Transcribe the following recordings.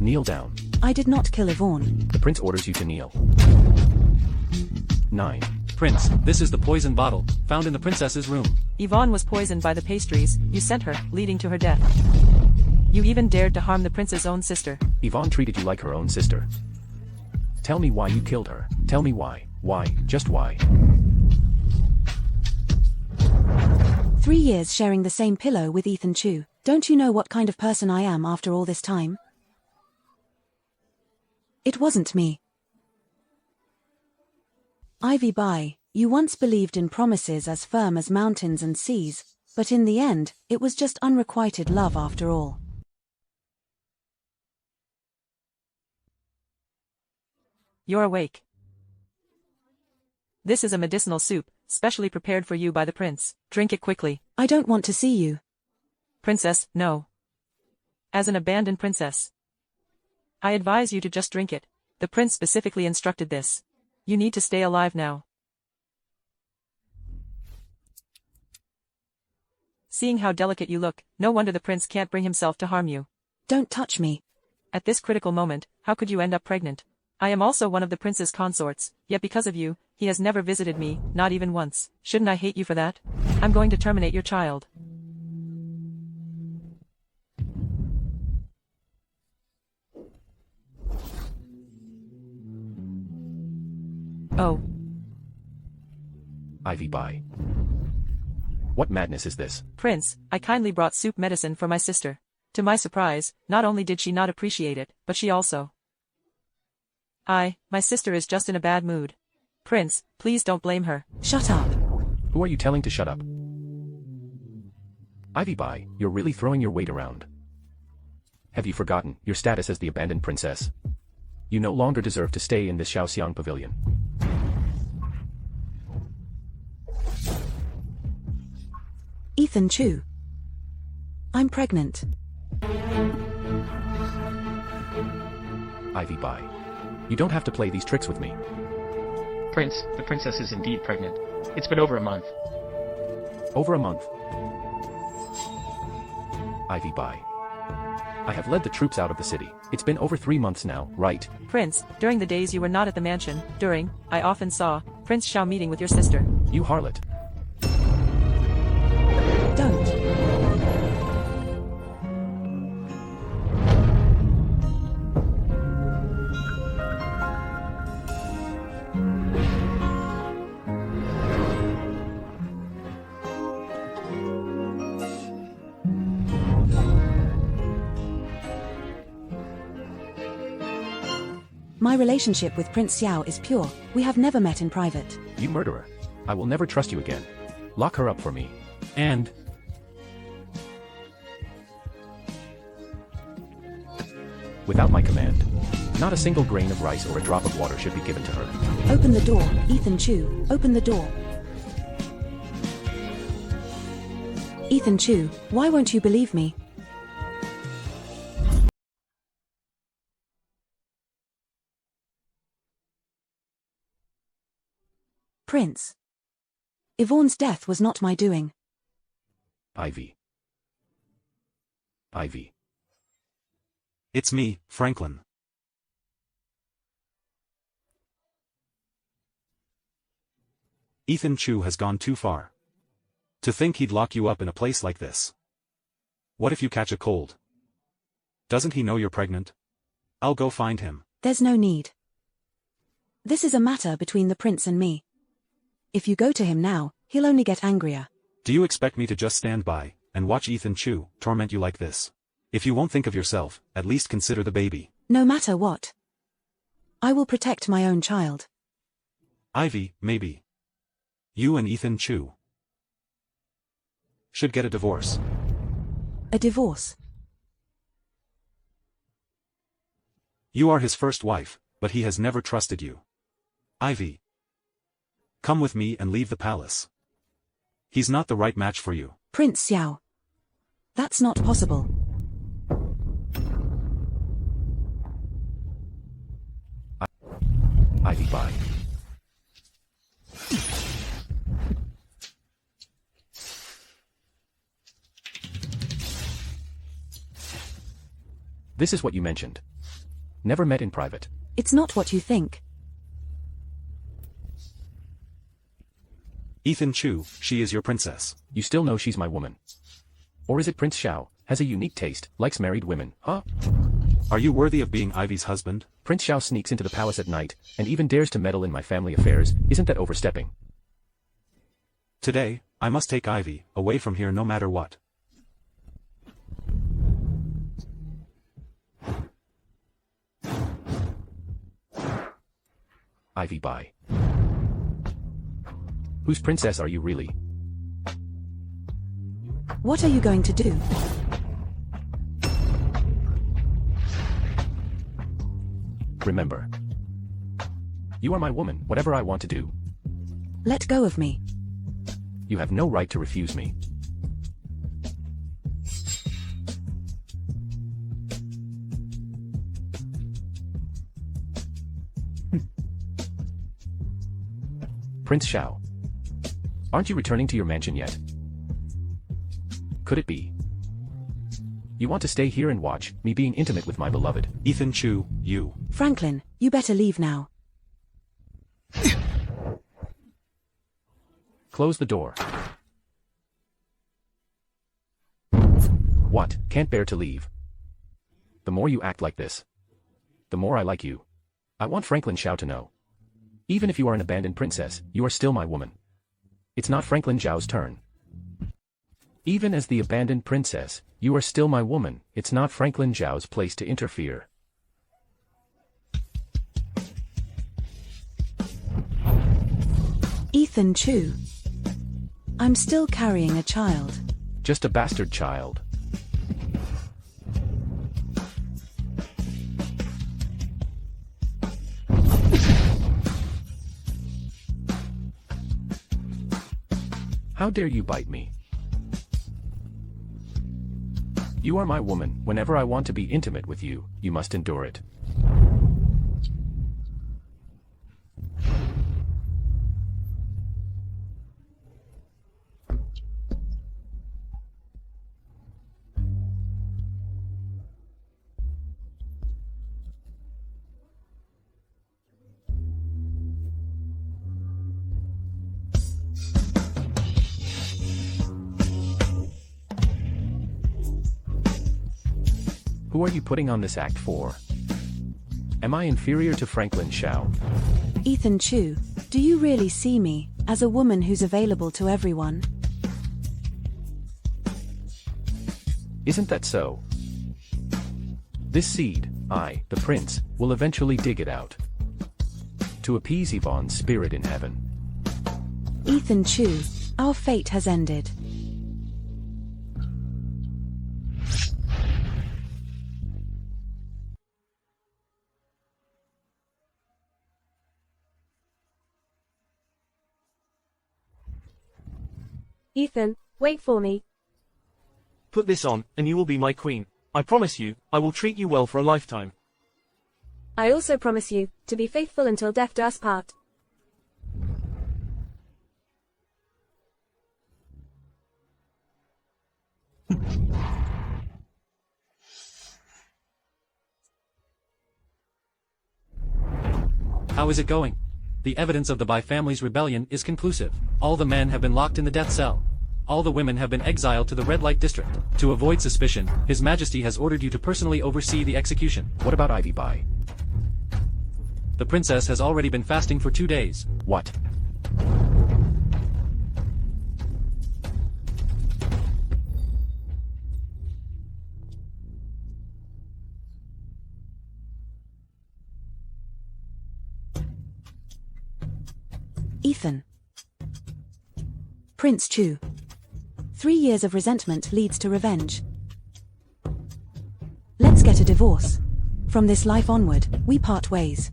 Kneel down. I did not kill Yvonne. The prince orders you to kneel. 9. Prince, this is the poison bottle, found in the princess's room. Yvonne was poisoned by the pastries you sent her, leading to her death. You even dared to harm the prince's own sister. Yvonne treated you like her own sister. Tell me why you killed her. Tell me why. Why, just why. 3 years sharing the same pillow with Ethan Chu. Don't you know what kind of person I am after all this time? It wasn't me. Ivy Bye, you once believed in promises as firm as mountains and seas, but in the end, it was just unrequited love after all. You're awake. This is a medicinal soup, specially prepared for you by the prince. Drink it quickly. I don't want to see you. Princess, no. As an abandoned princess, I advise you to just drink it. The prince specifically instructed this. You need to stay alive now. Seeing how delicate you look, no wonder the prince can't bring himself to harm you. Don't touch me. At this critical moment, how could you end up pregnant? I am also one of the prince's consorts, yet because of you, he has never visited me, not even once. Shouldn't I hate you for that? I'm going to terminate your child. Oh. Ivy Bye. What madness is this? Prince, I kindly brought soup medicine for my sister. To my surprise, not only did she not appreciate it, but she also. My sister is just in a bad mood. Prince, please don't blame her. Shut up. Who are you telling to shut up? Ivy Bye, you're really throwing your weight around. Have you forgotten your status as the abandoned princess? You no longer deserve to stay in this Shaoxiang pavilion. Ethan Chu. I'm pregnant. Ivy Bye. You don't have to play these tricks with me. Prince, the princess is indeed pregnant. It's been over a month. Over a month. Ivy Bye. I have led the troops out of the city. It's been over 3 months now, right? Prince, during the days you were not at the mansion, I often saw Prince Xiao meeting with your sister. You harlot. Don't. My relationship with Prince Xiao is pure. We have never met in private. You murderer. I will never trust you again. Lock her up for me. And... without my command. Not a single grain of rice or a drop of water should be given to her. Open the door, Ethan Chu. Open the door. Ethan Chu, why won't you believe me? Prince. Yvonne's death was not my doing. Ivy. Ivy. It's me, Franklin. Ethan Chu has gone too far. To think he'd lock you up in a place like this. What if you catch a cold? Doesn't he know you're pregnant? I'll go find him. There's no need. This is a matter between the prince and me. If you go to him now, he'll only get angrier. Do you expect me to just stand by and watch Ethan Chu torment you like this? If you won't think of yourself, at least consider the baby. No matter what. I will protect my own child. Ivy, maybe. You and Ethan Chu should get a divorce. A divorce? You are his first wife, but he has never trusted you. Ivy. Come with me and leave the palace. He's not the right match for you. Prince Xiao. That's not possible. Ivy Bye. This is what you mentioned. Never met in private. It's not what you think. Ethan Chu, she is your princess. You still know she's my woman. Or is it Prince Xiao, has a unique taste, likes married women, huh? Are you worthy of being Ivy's husband? Prince Xiao sneaks into the palace at night, and even dares to meddle in my family affairs, isn't that overstepping? Today, I must take Ivy away from here no matter what. Ivy bye. Whose princess are you really? What are you going to do? Remember. You are my woman, whatever I want to do. Let go of me. You have no right to refuse me. Prince Xiao. Aren't you returning to your mansion yet? Could it be? You want to stay here and watch me being intimate with my beloved? Ethan Chu, you. Franklin, you better leave now. Close the door. What, can't bear to leave? The more you act like this, the more I like you. I want Franklin Xiao to know. Even if you are an abandoned princess, you are still my woman. It's not Franklin Xiao's turn. Even as the abandoned princess, you are still my woman, it's not Franklin Xiao's place to interfere. Ethan Chu. I'm still carrying a child. Just a bastard child. How dare you bite me? You are my woman, whenever I want to be intimate with you, you must endure it. Who are you putting on this act for? Am I inferior to Franklin Xiao? Ethan Chu, do you really see me as a woman who's available to everyone? Isn't that so? This seed, I, the prince, will eventually dig it out. To appease Yvonne's spirit in heaven. Ethan Chu, our fate has ended. Ethan, wait for me. Put this on, and you will be my queen. I promise you, I will treat you well for a lifetime. I also promise you, to be faithful until death do us part. How is it going? The evidence of the Bai family's rebellion is conclusive. All the men have been locked in the death cell. All the women have been exiled to the red light district. To avoid suspicion, His Majesty has ordered you to personally oversee the execution. What about Ivy Bai? The princess has already been fasting for 2 days. What? Ethan. Prince Chu. 3 years of resentment leads to revenge. Let's get a divorce. From this life onward, we part ways.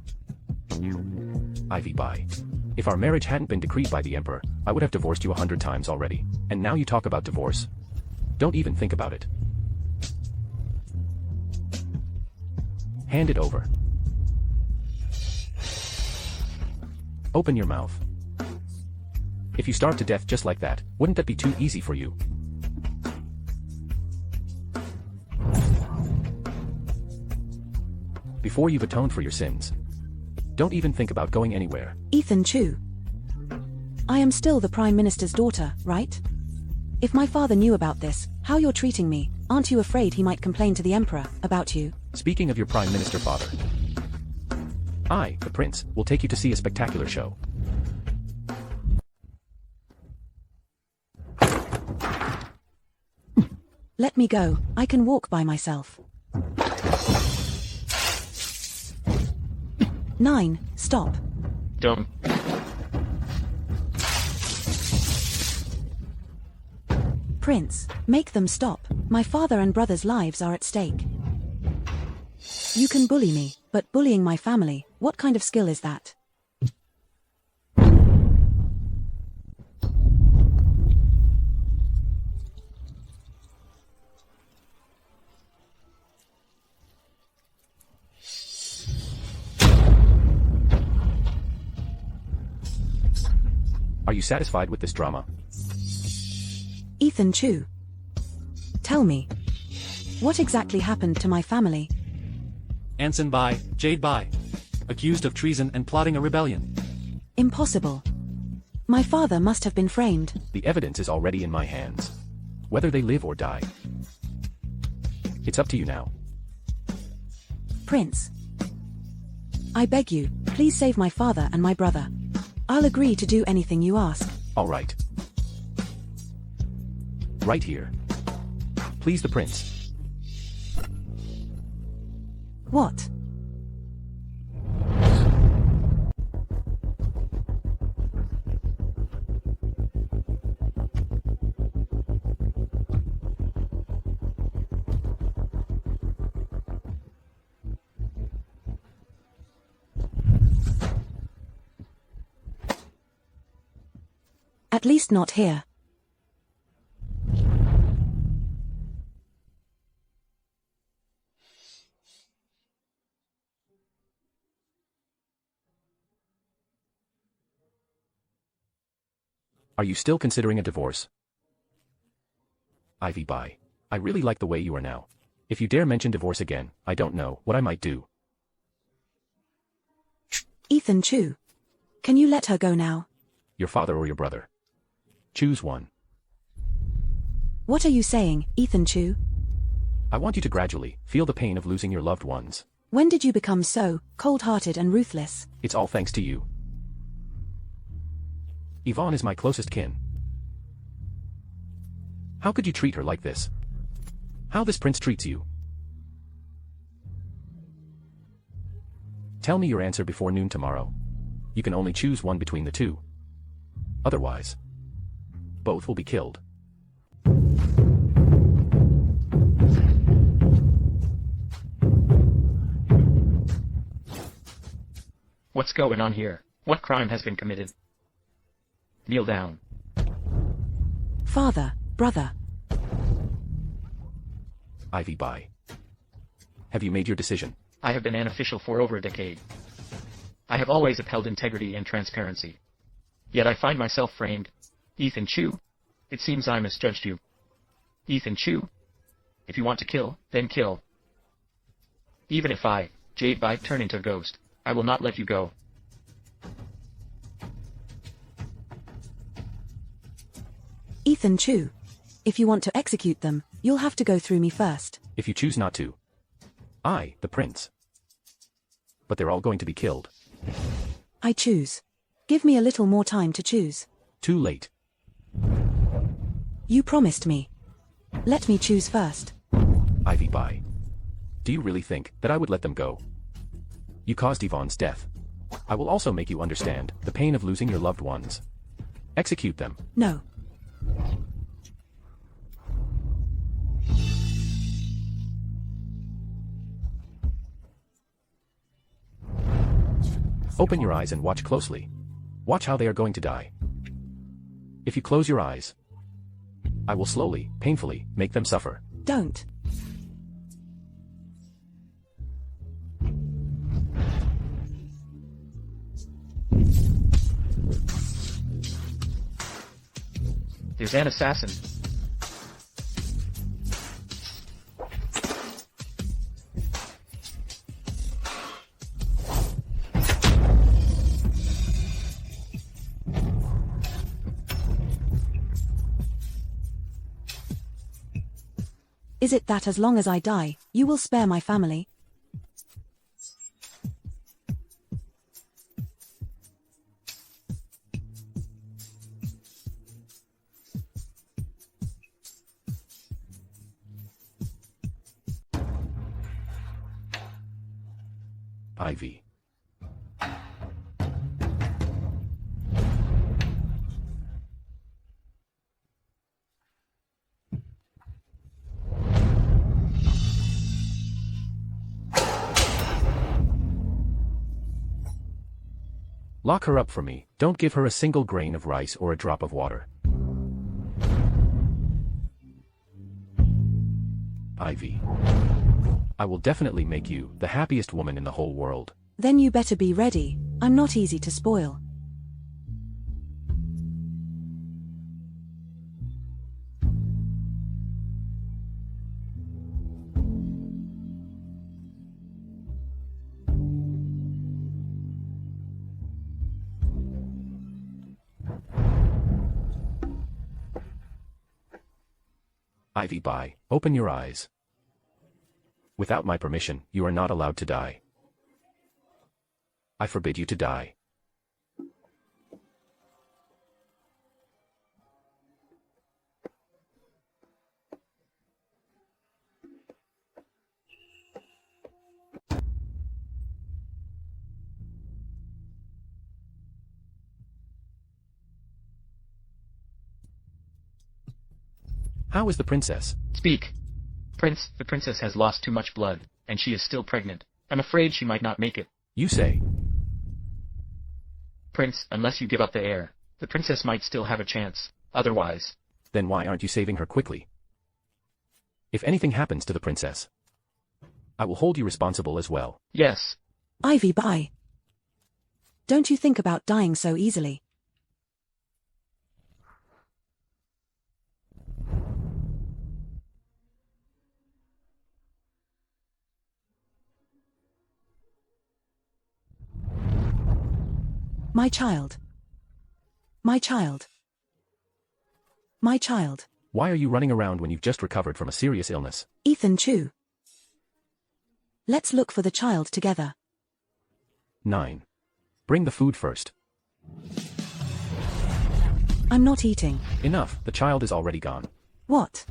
Ivy Bai. If our marriage hadn't been decreed by the Emperor, I would have divorced you 100 times already. And now you talk about divorce? Don't even think about it. Hand it over. Open your mouth. If you starve to death just like that, wouldn't that be too easy for you? before you've atoned for your sins. Don't even think about going anywhere. Ethan Chu. I am still the Prime Minister's daughter, right? If my father knew about this, how you're treating me, aren't you afraid he might complain to the Emperor about you? Speaking of your Prime Minister father, I, the Prince, will take you to see a spectacular show. Let me go, I can walk by myself. 9, stop. Don't. Prince, make them stop. My father and brother's lives are at stake. You can bully me, but bullying my family, what kind of skill is that? Are you satisfied with this drama? Ethan Chu. Tell me, what exactly happened to my family? Anson Bai, Jade Bai. Accused of treason and plotting a rebellion. Impossible. My father must have been framed. The evidence is already in my hands. Whether they live or die. It's up to you now. Prince. I beg you, please save my father and my brother. I'll agree to do anything you ask. All right. Right here. Please the Prince. What? At least not here. Are you still considering a divorce? Ivy Bai. I really like the way you are now. If you dare mention divorce again, I don't know what I might do. Ethan Chu. Can you let her go now? Your father or your brother? Choose one. What are you saying, Ethan Chu? I want you to gradually feel the pain of losing your loved ones. When did you become so cold-hearted and ruthless? It's all thanks to you. Yvonne is my closest kin. How could you treat her like this? How this prince treats you? Tell me your answer before noon tomorrow. You can only choose one between the two. Otherwise, both will be killed. What's going on here? What crime has been committed? Kneel down. Father, brother. Ivy Bai. Have you made your decision? I have been an official for over a decade. I have always upheld integrity and transparency. Yet I find myself framed. Ethan Chu. It seems I misjudged you. Ethan Chu. If you want to kill, then kill. Even if I, Jade Bai, turn into a ghost, I will not let you go. Ethan Chu. If you want to execute them, you'll have to go through me first. If you choose not to. I, the prince. But they're all going to be killed. I choose. Give me a little more time to choose. Too late. You promised me. Let me choose first. Ivy Bai. Do you really think that I would let them go? You caused Yvonne's death. I will also make you understand the pain of losing your loved ones. Execute them. No. Open your eyes and watch closely. Watch how they are going to die. If you close your eyes, I will slowly, painfully, make them suffer. Don't. There's an assassin. Is it that as long as I die, you will spare my family? Ivy. Lock her up for me, don't give her a single grain of rice or a drop of water. Ivy. I will definitely make you the happiest woman in the whole world. Then you better be ready, I'm not easy to spoil. Ivy, bye, open your eyes. Without my permission, you are not allowed to die. I forbid you to die. How is the princess? Speak. Prince, the princess has lost too much blood, and she is still pregnant. I'm afraid she might not make it. You say. Prince, unless you give up the heir, the princess might still have a chance. Otherwise. Then why aren't you saving her quickly? If anything happens to the princess, I will hold you responsible as well. Yes. Ivy, bye. Don't you think about dying so easily. My child. My child. My child. Why are you running around when you've just recovered from a serious illness? Ethan Chu. Let's look for the child together. 9. Bring the food first. I'm not eating. Enough, the child is already gone. What?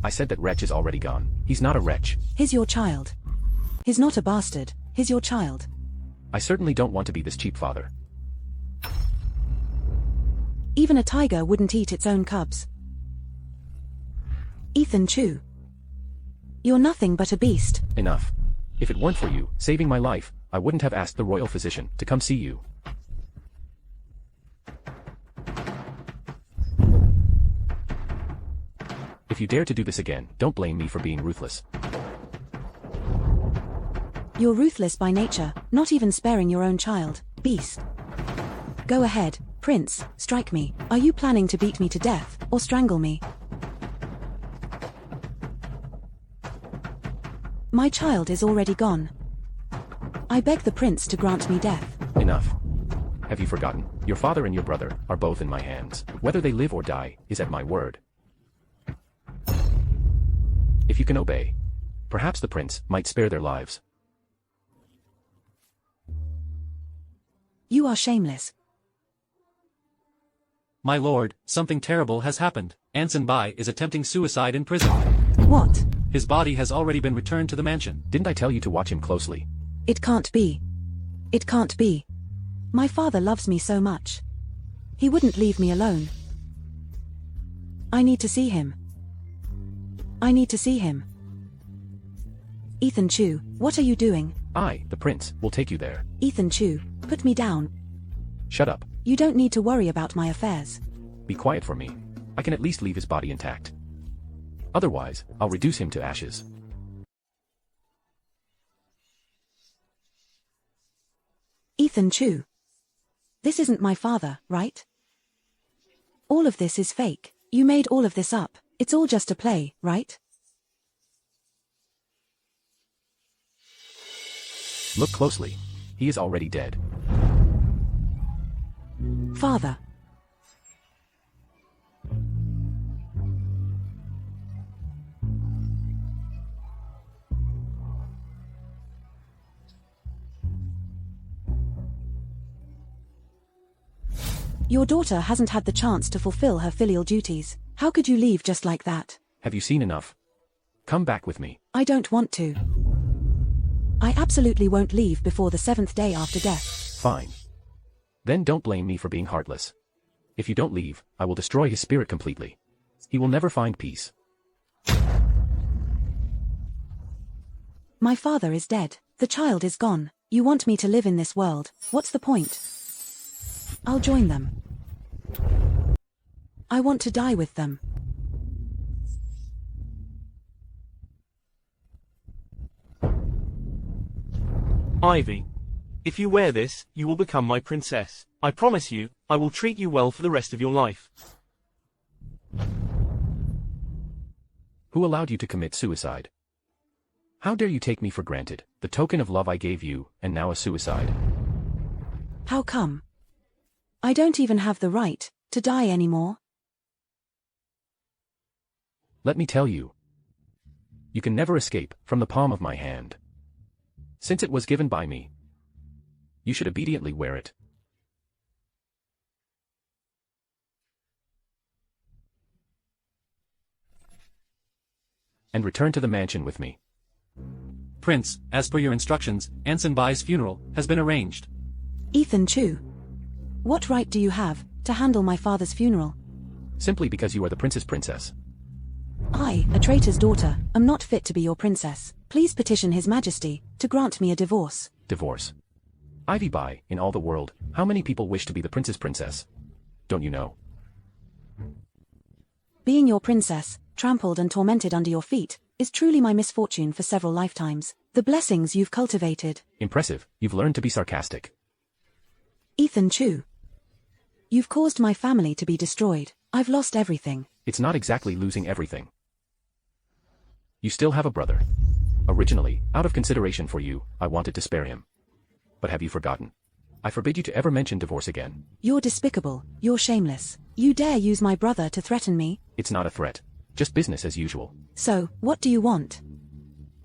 I said that wretch is already gone. He's not a wretch. He's your child. He's not a bastard, he's your child. I certainly don't want to be this cheap father. Even a tiger wouldn't eat its own cubs. Ethan Chu. You're nothing but a beast. Enough. If it weren't for you saving my life, I wouldn't have asked the royal physician to come see you. If you dare to do this again, don't blame me for being ruthless. You're ruthless by nature, not even sparing your own child, beast. Go ahead, Prince, strike me. Are you planning to beat me to death, or strangle me? My child is already gone. I beg the prince to grant me death. Enough. Have you forgotten? Your father and your brother are both in my hands. Whether they live or die is at my word. If you can obey, perhaps the prince might spare their lives. You are shameless. My lord, something terrible has happened. Anson Bai is attempting suicide in prison. What? His body has already been returned to the mansion. Didn't I tell you to watch him closely? It can't be. It can't be. My father loves me so much. He wouldn't leave me alone. I need to see him. I need to see him. Ethan Chu, what are you doing? I, the prince, will take you there. Ethan Chu, put me down. Shut up. You don't need to worry about my affairs. Be quiet for me. I can at least leave his body intact. Otherwise, I'll reduce him to ashes. Ethan Chu. This isn't my father, right? All of this is fake. You made all of this up. It's all just a play, right? Look closely. He is already dead. Father. Your daughter hasn't had the chance to fulfill her filial duties. How could you leave just like that? Have you seen enough? Come back with me. I don't want to. I absolutely won't leave before the 7th day after death. Fine. Then don't blame me for being heartless. If you don't leave, I will destroy his spirit completely. He will never find peace. My father is dead. The child is gone. You want me to live in this world. What's the point? I'll join them. I want to die with them. Ivy. If you wear this, you will become my princess. I promise you, I will treat you well for the rest of your life. Who allowed you to commit suicide? How dare you take me for granted, the token of love I gave you, and now a suicide? How come? I don't even have the right to die anymore. Let me tell you. You can never escape from the palm of my hand. Since it was given by me, you should obediently wear it. And return to the mansion with me. Prince, as per your instructions, Anson Bai's funeral has been arranged. Ethan Chu. What right do you have to handle my father's funeral? Simply because you are the prince's princess. I, a traitor's daughter, am not fit to be your princess. Please petition His Majesty to grant me a divorce. Divorce. Ivy Bai, in all the world, how many people wish to be the prince's princess? Don't you know? Being your princess, trampled and tormented under your feet, is truly my misfortune for several lifetimes. The blessings you've cultivated. Impressive, you've learned to be sarcastic. Ethan Chu. You've caused my family to be destroyed. I've lost everything. It's not exactly losing everything. You still have a brother. Originally, out of consideration for you, I wanted to spare him. But have you forgotten? I forbid you to ever mention divorce again. You're despicable. You're shameless. You dare use my brother to threaten me? It's not a threat. Just business as usual. So, what do you want?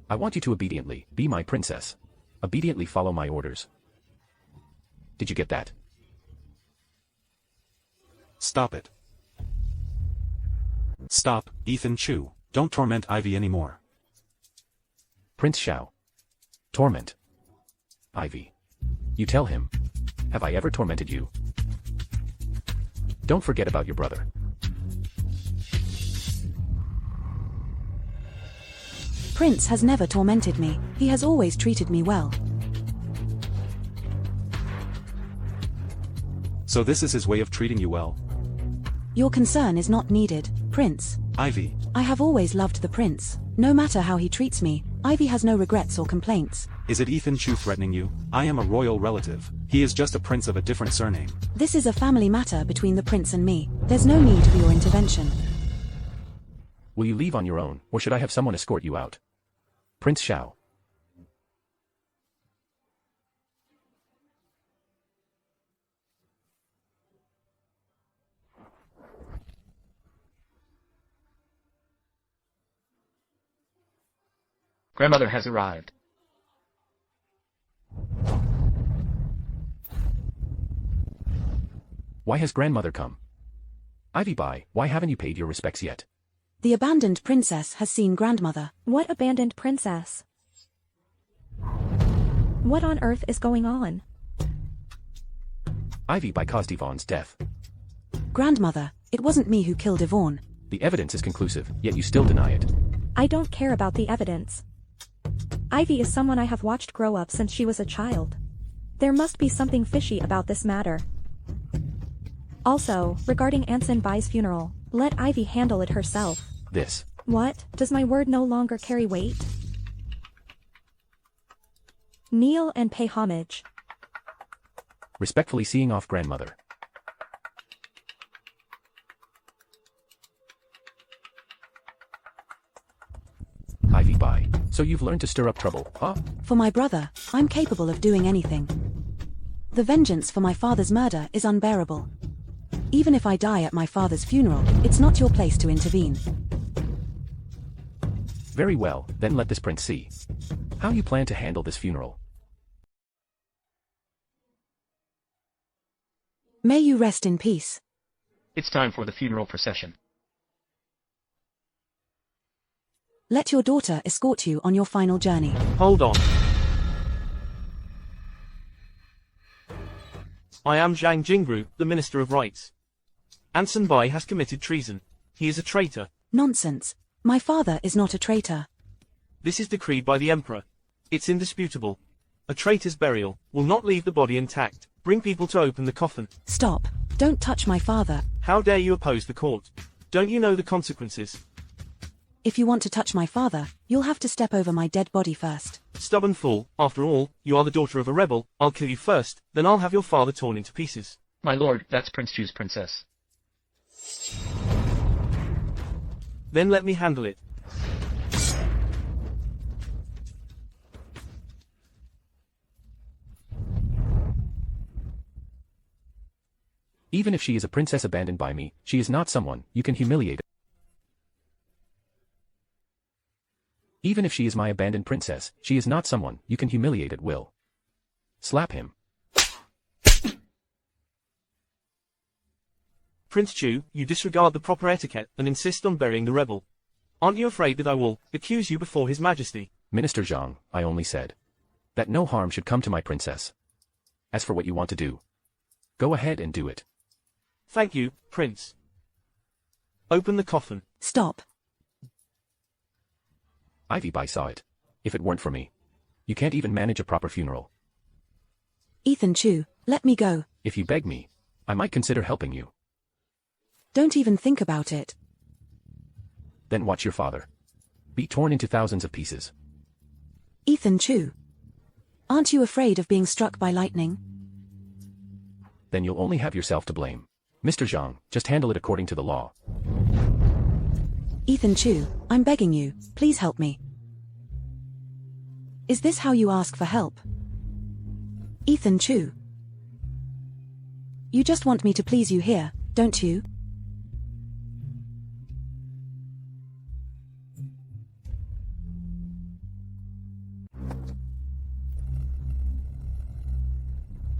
I want you to obediently be my princess. Obediently follow my orders. Did you get that? Stop it. Stop, Ethan Chu. Don't torment Ivy anymore. Prince Xiao. Torment. Ivy. You tell him. Have I ever tormented you? Don't forget about your brother. Prince has never tormented me. He has always treated me well. So this is his way of treating you well? Your concern is not needed, Prince. Ivy. I have always loved the prince. No matter how he treats me, Ivy has no regrets or complaints. Is it Ethan Chu threatening you? I am a royal relative. He is just a prince of a different surname. This is a family matter between the prince and me. There's no need for your intervention. Will you leave on your own, or should I have someone escort you out? Prince Xiao. Grandmother has arrived. Why has grandmother come? Ivy Bai, why haven't you paid your respects yet? The abandoned princess has seen grandmother. What abandoned princess? What on earth is going on? Ivy Bai caused Yvonne's death. Grandmother, it wasn't me who killed Yvonne. The evidence is conclusive, yet you still deny it. I don't care about the evidence. Ivy is someone I have watched grow up since she was a child. There must be something fishy about this matter. Also, regarding Anson Bai's funeral, let Ivy handle it herself. This. What? Does my word no longer carry weight? Kneel and pay homage. Respectfully seeing off grandmother. Ivy Bai, so you've learned to stir up trouble, huh? For my brother, I'm capable of doing anything. The vengeance for my father's murder is unbearable. Even if I die at my father's funeral, it's not your place to intervene. Very well, then let this prince see how you plan to handle this funeral. May you rest in peace. It's time for the funeral procession. Let your daughter escort you on your final journey. Hold on. I am Zhang Jingru, the Minister of Rights. Anson Bai has committed treason. He is a traitor. Nonsense. My father is not a traitor. This is decreed by the Emperor. It's indisputable. A traitor's burial will not leave the body intact. Bring people to open the coffin. Stop. Don't touch my father. How dare you oppose the court? Don't you know the consequences? If you want to touch my father, you'll have to step over my dead body first. Stubborn fool, after all, you are the daughter of a rebel. I'll kill you first, then I'll have your father torn into pieces. My lord, that's Prince Chu's princess. Then let me handle it. Even if she is a princess abandoned by me, she is not someone you can humiliate. Even if she is my abandoned princess, she is not someone you can humiliate at will. Slap him. Prince Chu, you disregard the proper etiquette and insist on burying the rebel. Aren't you afraid that I will accuse you before His Majesty? Minister Zhang, I only said that no harm should come to my princess. As for what you want to do, go ahead and do it. Thank you, Prince. Open the coffin. Stop. Ivy Bai saw it. If it weren't for me, you can't even manage a proper funeral. Ethan Chu, let me go. If you beg me, I might consider helping you. Don't even think about it. Then watch your father be torn into thousands of pieces. Ethan Chu. Aren't you afraid of being struck by lightning? Then you'll only have yourself to blame. Mr. Zhang, just handle it according to the law. Ethan Chu, I'm begging you, please help me. Is this how you ask for help? Ethan Chu. You just want me to please you here, don't you?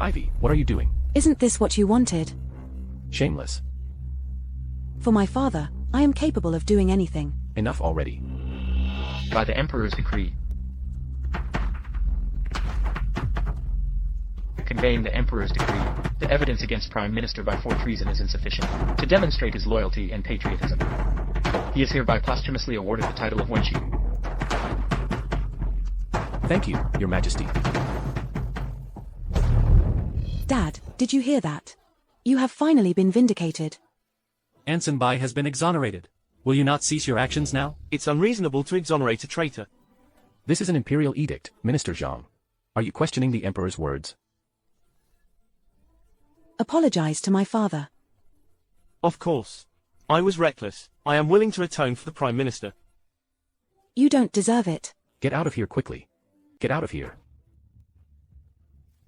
Ivy, what are you doing? Isn't this what you wanted? Shameless. For my father, I am capable of doing anything. Enough already. By the Emperor's decree. Conveying the Emperor's decree, the evidence against Prime Minister by for treason is insufficient to demonstrate his loyalty and patriotism. He is hereby posthumously awarded the title of Wenshi. Thank you, Your Majesty. Dad, did you hear that? You have finally been vindicated. Anson Bai has been exonerated. Will you not cease your actions now? It's unreasonable to exonerate a traitor. This is an imperial edict, Minister Zhang. Are you questioning the Emperor's words? Apologize to my father. Of course. I was reckless. I am willing to atone for the Prime Minister. You don't deserve it. Get out of here quickly. Get out of here.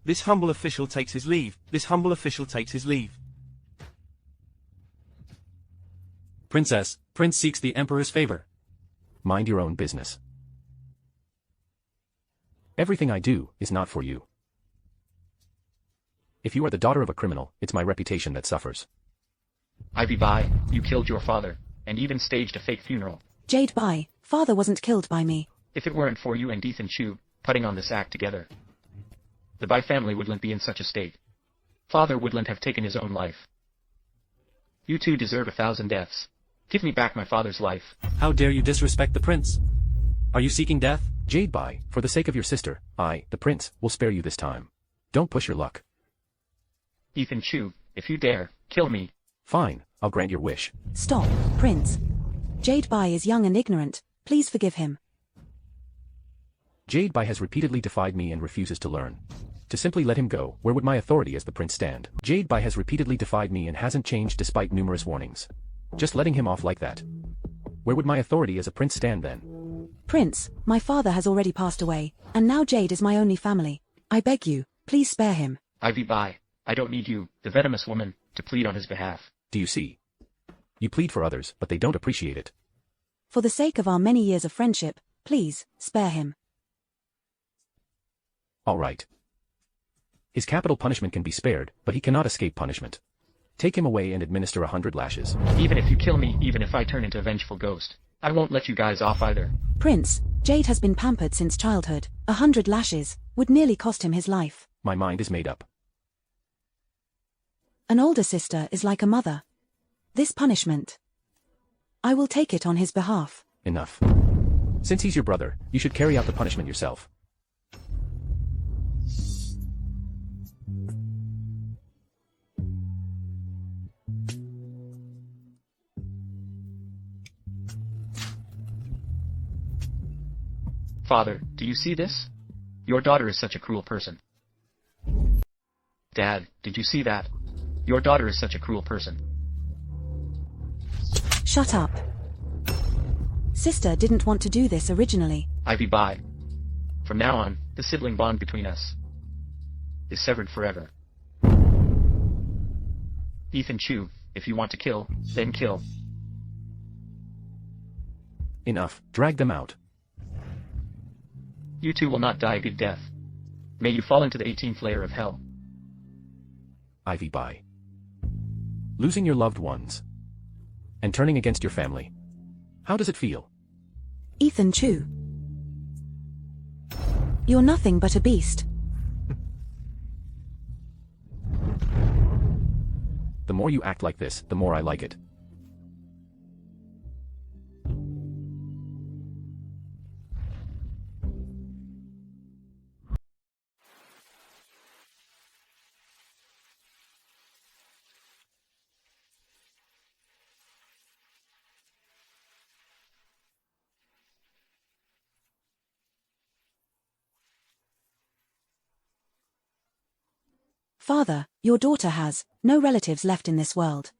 This humble official takes his leave. This humble official takes his leave. Princess, Prince seeks the Emperor's favor. Mind your own business. Everything I do is not for you. If you are the daughter of a criminal, it's my reputation that suffers. Ivy Bai, you killed your father, and even staged a fake funeral. Jade Bai, father wasn't killed by me. If it weren't for you and Ethan Chu putting on this act together, the Bai family wouldn't be in such a state. Father wouldn't have taken his own life. You two deserve 1,000 deaths. Give me back my father's life. How dare you disrespect the prince? Are you seeking death? Jade Bai, for the sake of your sister, I, the prince, will spare you this time. Don't push your luck. Ethan Chu, if you dare, kill me. Fine, I'll grant your wish. Stop, Prince. Jade Bai is young and ignorant. Please forgive him. Jade Bai has repeatedly defied me and refuses to learn. To simply let him go, where would my authority as the prince stand? Jade Bai has repeatedly defied me and hasn't changed despite numerous warnings. Just letting him off like that. Where would my authority as a prince stand then? Prince, my father has already passed away, and now Jade is my only family. I beg you, please spare him. Ivy Bai, I don't need you, the venomous woman, to plead on his behalf. Do you see? You plead for others, but they don't appreciate it. For the sake of our many years of friendship, please, spare him. All right. His capital punishment can be spared, but he cannot escape punishment. Take him away and administer 100 lashes. Even if you kill me, even if I turn into a vengeful ghost, I won't let you guys off either. Prince, Jade has been pampered since childhood. 100 lashes would nearly cost him his life. My mind is made up. An older sister is like a mother. This punishment, I will take it on his behalf. Enough. Since he's your brother, you should carry out the punishment yourself. Father, do you see this? Your daughter is such a cruel person. Dad, did you see that? Your daughter is such a cruel person. Shut up. Sister didn't want to do this originally. Ivy, bye. From now on, the sibling bond between us is severed forever. Ethan Chu, if you want to kill, then kill. Enough, drag them out. You two will not die a good death. May you fall into the 18th layer of hell. Ivy, bye. Losing your loved ones. And turning against your family. How does it feel? Ethan Chu. You're nothing but a beast. The more you act like this, the more I like it. Father, your daughter has no relatives left in this world.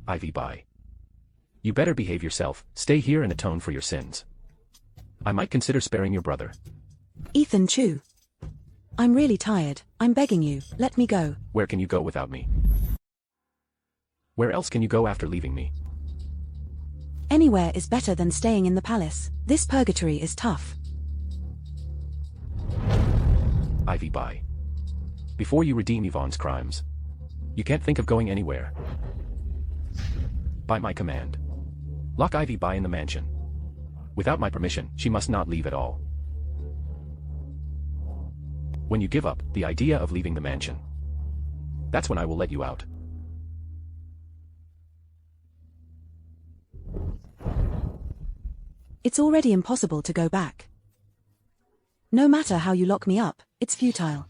Ivy, bye. You better behave yourself, stay here and atone for your sins. I might consider sparing your brother. Ethan Chu. I'm really tired, I'm begging you, let me go. Where can you go without me? Where else can you go after leaving me? Anywhere is better than staying in the palace. This purgatory is tough. Ivy, bye. Before you redeem Yvonne's crimes, you can't think of going anywhere. By my command. Lock Ivy bye in the mansion. Without my permission, she must not leave at all. When you give up the idea of leaving the mansion, that's when I will let you out. It's already impossible to go back. No matter how you lock me up, it's futile.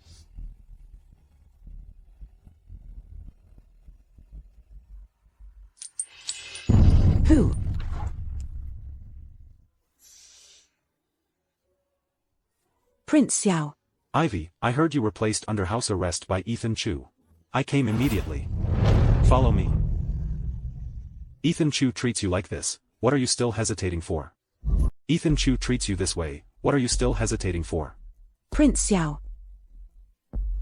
Who? Prince Xiao. Ivy, I heard you were placed under house arrest by Ethan Chu. I came immediately. Follow me. Ethan Chu treats you like this, what are you still hesitating for? Ethan Chu treats you this way, what are you still hesitating for? Prince Xiao.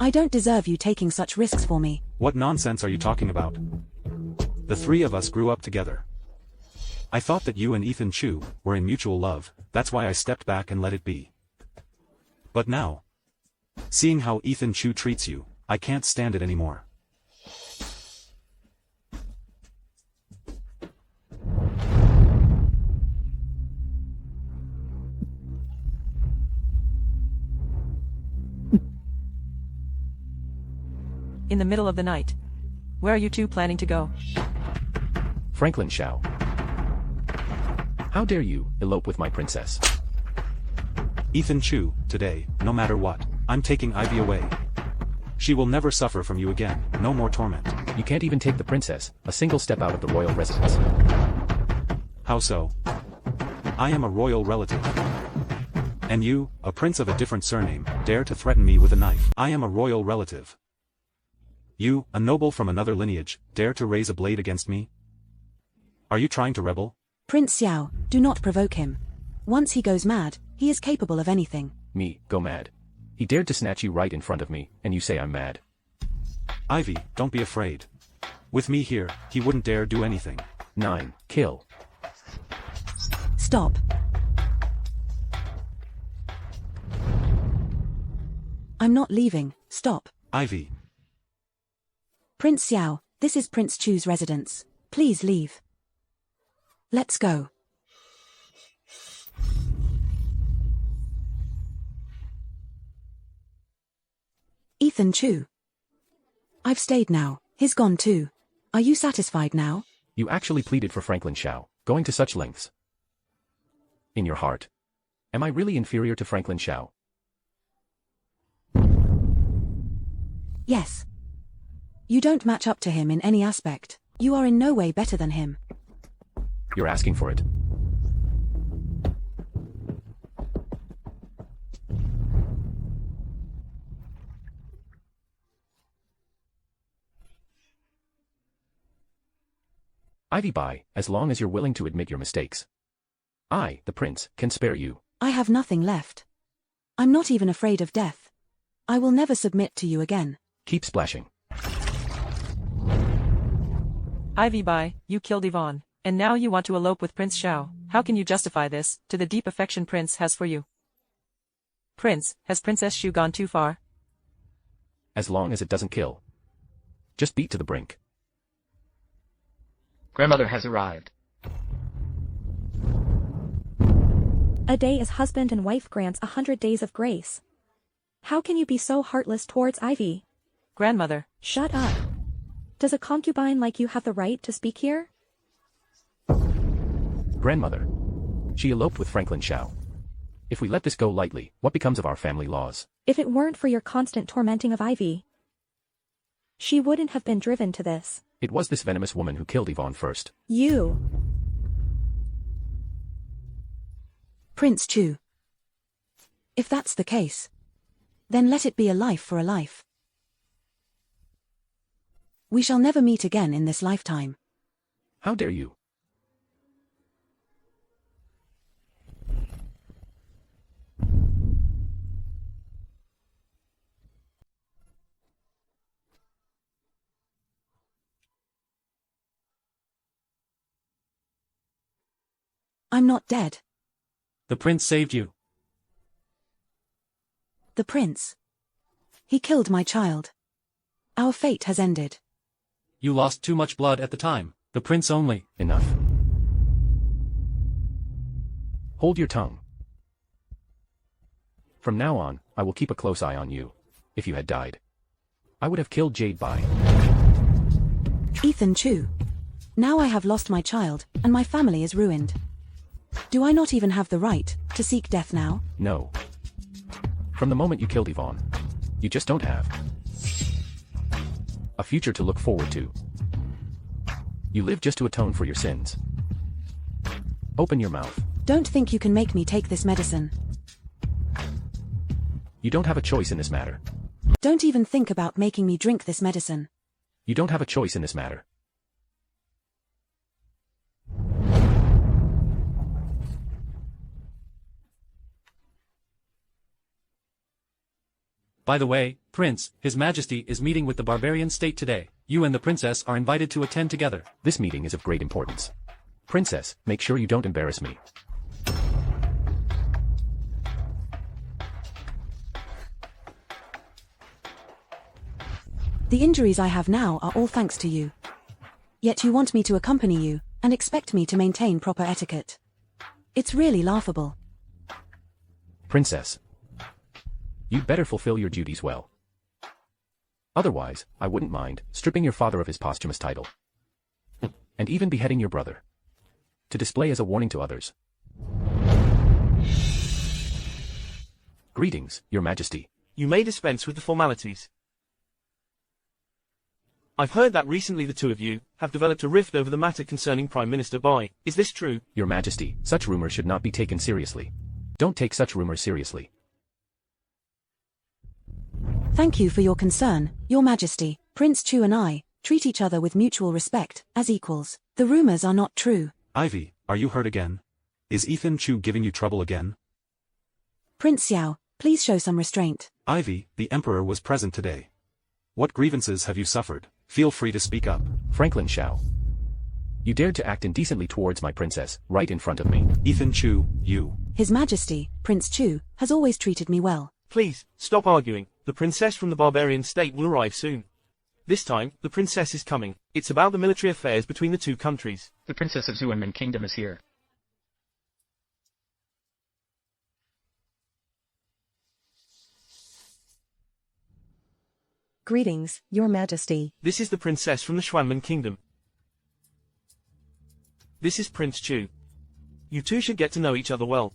I don't deserve you taking such risks for me. What nonsense are you talking about? The three of us grew up together. I thought that you and Ethan Chu were in mutual love, that's why I stepped back and let it be. But now, seeing how Ethan Chu treats you, I can't stand it anymore. In the middle of the night. Where are you two planning to go? Franklin Xiao. How dare you elope with my princess? Ethan Chu, today, no matter what, I'm taking Ivy away. She will never suffer from you again, no more torment. You can't even take the princess a single step out of the royal residence. How so? I am a royal relative. And you, a prince of a different surname, dare to threaten me with a knife. I am a royal relative. You, a noble from another lineage, dare to raise a blade against me? Are you trying to rebel? Prince Xiao, do not provoke him. Once he goes mad, he is capable of anything. Me, go mad. He dared to snatch you right in front of me, and you say I'm mad. Ivy, don't be afraid. With me here, he wouldn't dare do anything. 9. Kill. Stop. I'm not leaving, stop. Ivy. Prince Xiao, this is Prince Chu's residence. Please leave. Let's go. Ethan Chu. I've stayed now, he's gone too. Are you satisfied now? You actually pleaded for Franklin Xiao, going to such lengths. In your heart. Am I really inferior to Franklin Xiao? Yes. You don't match up to him in any aspect. You are in no way better than him. You're asking for it. Ivy, bye, as long as you're willing to admit your mistakes. I, the prince, can spare you. I have nothing left. I'm not even afraid of death. I will never submit to you again. Keep splashing. Ivy, bye, you killed Yvonne, and now you want to elope with Prince Xiao. How can you justify this, to the deep affection Prince has for you? Prince, has Princess Xu gone too far? As long as it doesn't kill. Just beat to the brink. Grandmother has arrived. A day as husband and wife grants 100 days of grace. How can you be so heartless towards Ivy? Grandmother. Shut up. Does a concubine like you have the right to speak here? Grandmother. She eloped with Franklin Xiao. If we let this go lightly, what becomes of our family laws? If it weren't for your constant tormenting of Ivy, she wouldn't have been driven to this. It was this venomous woman who killed Yvonne first. You. Prince Chu. If that's the case, then let it be a life for a life. We shall never meet again in this lifetime. How dare you? I'm not dead. The prince saved you. The prince. He killed my child. Our fate has ended. You lost too much blood at the time. The prince only. Enough. Hold your tongue. From now on, I will keep a close eye on you. If you had died, I would have killed Jade Bai. Ethan Chu. Now I have lost my child, and my family is ruined. Do I not even have the right to seek death now? No. From the moment you killed Yvonne, you just don't have a future to look forward to. You live just to atone for your sins. Open your mouth. Don't think you can make me take this medicine. You don't have a choice in this matter. Don't even think about making me drink this medicine. You don't have a choice in this matter. By the way, Prince, His Majesty is meeting with the barbarian state today. You and the princess are invited to attend together. This meeting is of great importance. Princess, make sure you don't embarrass me. The injuries I have now are all thanks to you. Yet you want me to accompany you, and expect me to maintain proper etiquette. It's really laughable. Princess. You'd better fulfill your duties well. Otherwise, I wouldn't mind stripping your father of his posthumous title. And even beheading your brother. To display as a warning to others. Greetings, Your Majesty. You may dispense with the formalities. I've heard that recently the two of you have developed a rift over the matter concerning Prime Minister Bai. Is this true? Your Majesty, such rumors should not be taken seriously. Don't take such rumors seriously. Thank you for your concern, Your Majesty, Prince Chu and I treat each other with mutual respect, as equals. The rumors are not true. Ivy, are you hurt again? Is Ethan Chu giving you trouble again? Prince Xiao, please show some restraint. Ivy, the Emperor was present today. What grievances have you suffered? Feel free to speak up. Franklin Xiao. You dared to act indecently towards my princess, right in front of me. Ethan Chu, you. His Majesty, Prince Chu, has always treated me well. Please, stop arguing. The princess from the barbarian state will arrive soon. This time, the princess is coming. It's about the military affairs between the two countries. The Princess of Zuanmen Kingdom is here. Greetings, Your Majesty. This is the princess from the Xuanmen Kingdom. This is Prince Chu. You two should get to know each other well.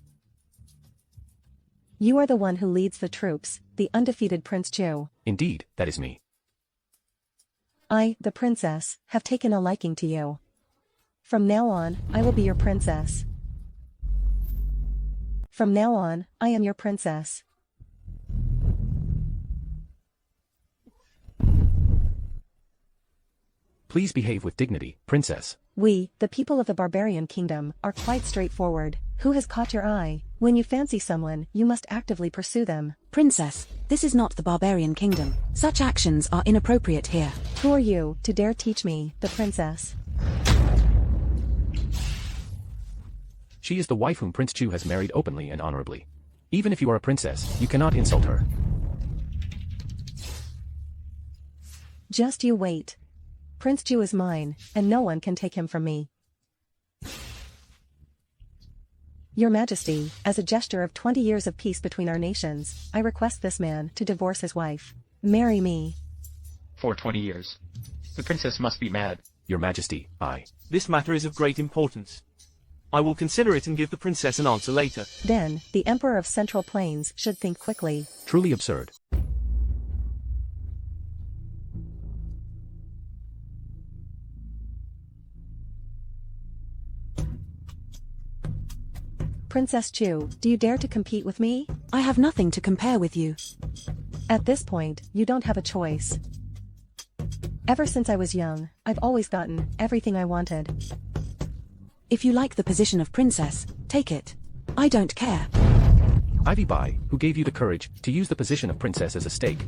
You are the one who leads the troops, the undefeated Prince Chu. Indeed, that is me. I, the princess, have taken a liking to you. From now on, I will be your princess. From now on, I am your princess. Please behave with dignity, princess. We, the people of the barbarian kingdom, are quite straightforward. Who has caught your eye? When you fancy someone, you must actively pursue them. Princess, this is not the barbarian kingdom. Such actions are inappropriate here. Who are you, to dare teach me, the princess? She is the wife whom Prince Chu has married openly and honorably. Even if you are a princess, you cannot insult her. Just you wait. Prince Chu is mine, and no one can take him from me. Your Majesty, as a gesture of 20 years of peace between our nations, I request this man to divorce his wife. Marry me. For 20 years. The princess must be mad. Your Majesty, I. This matter is of great importance. I will consider it and give the princess an answer later. Then, the Emperor of Central Plains should think quickly. Truly absurd. Princess Chu, do you dare to compete with me? I have nothing to compare with you. At this point, you don't have a choice. Ever since I was young, I've always gotten everything I wanted. If you like the position of princess, take it. I don't care. Ivy Bai, who gave you the courage to use the position of princess as a stake?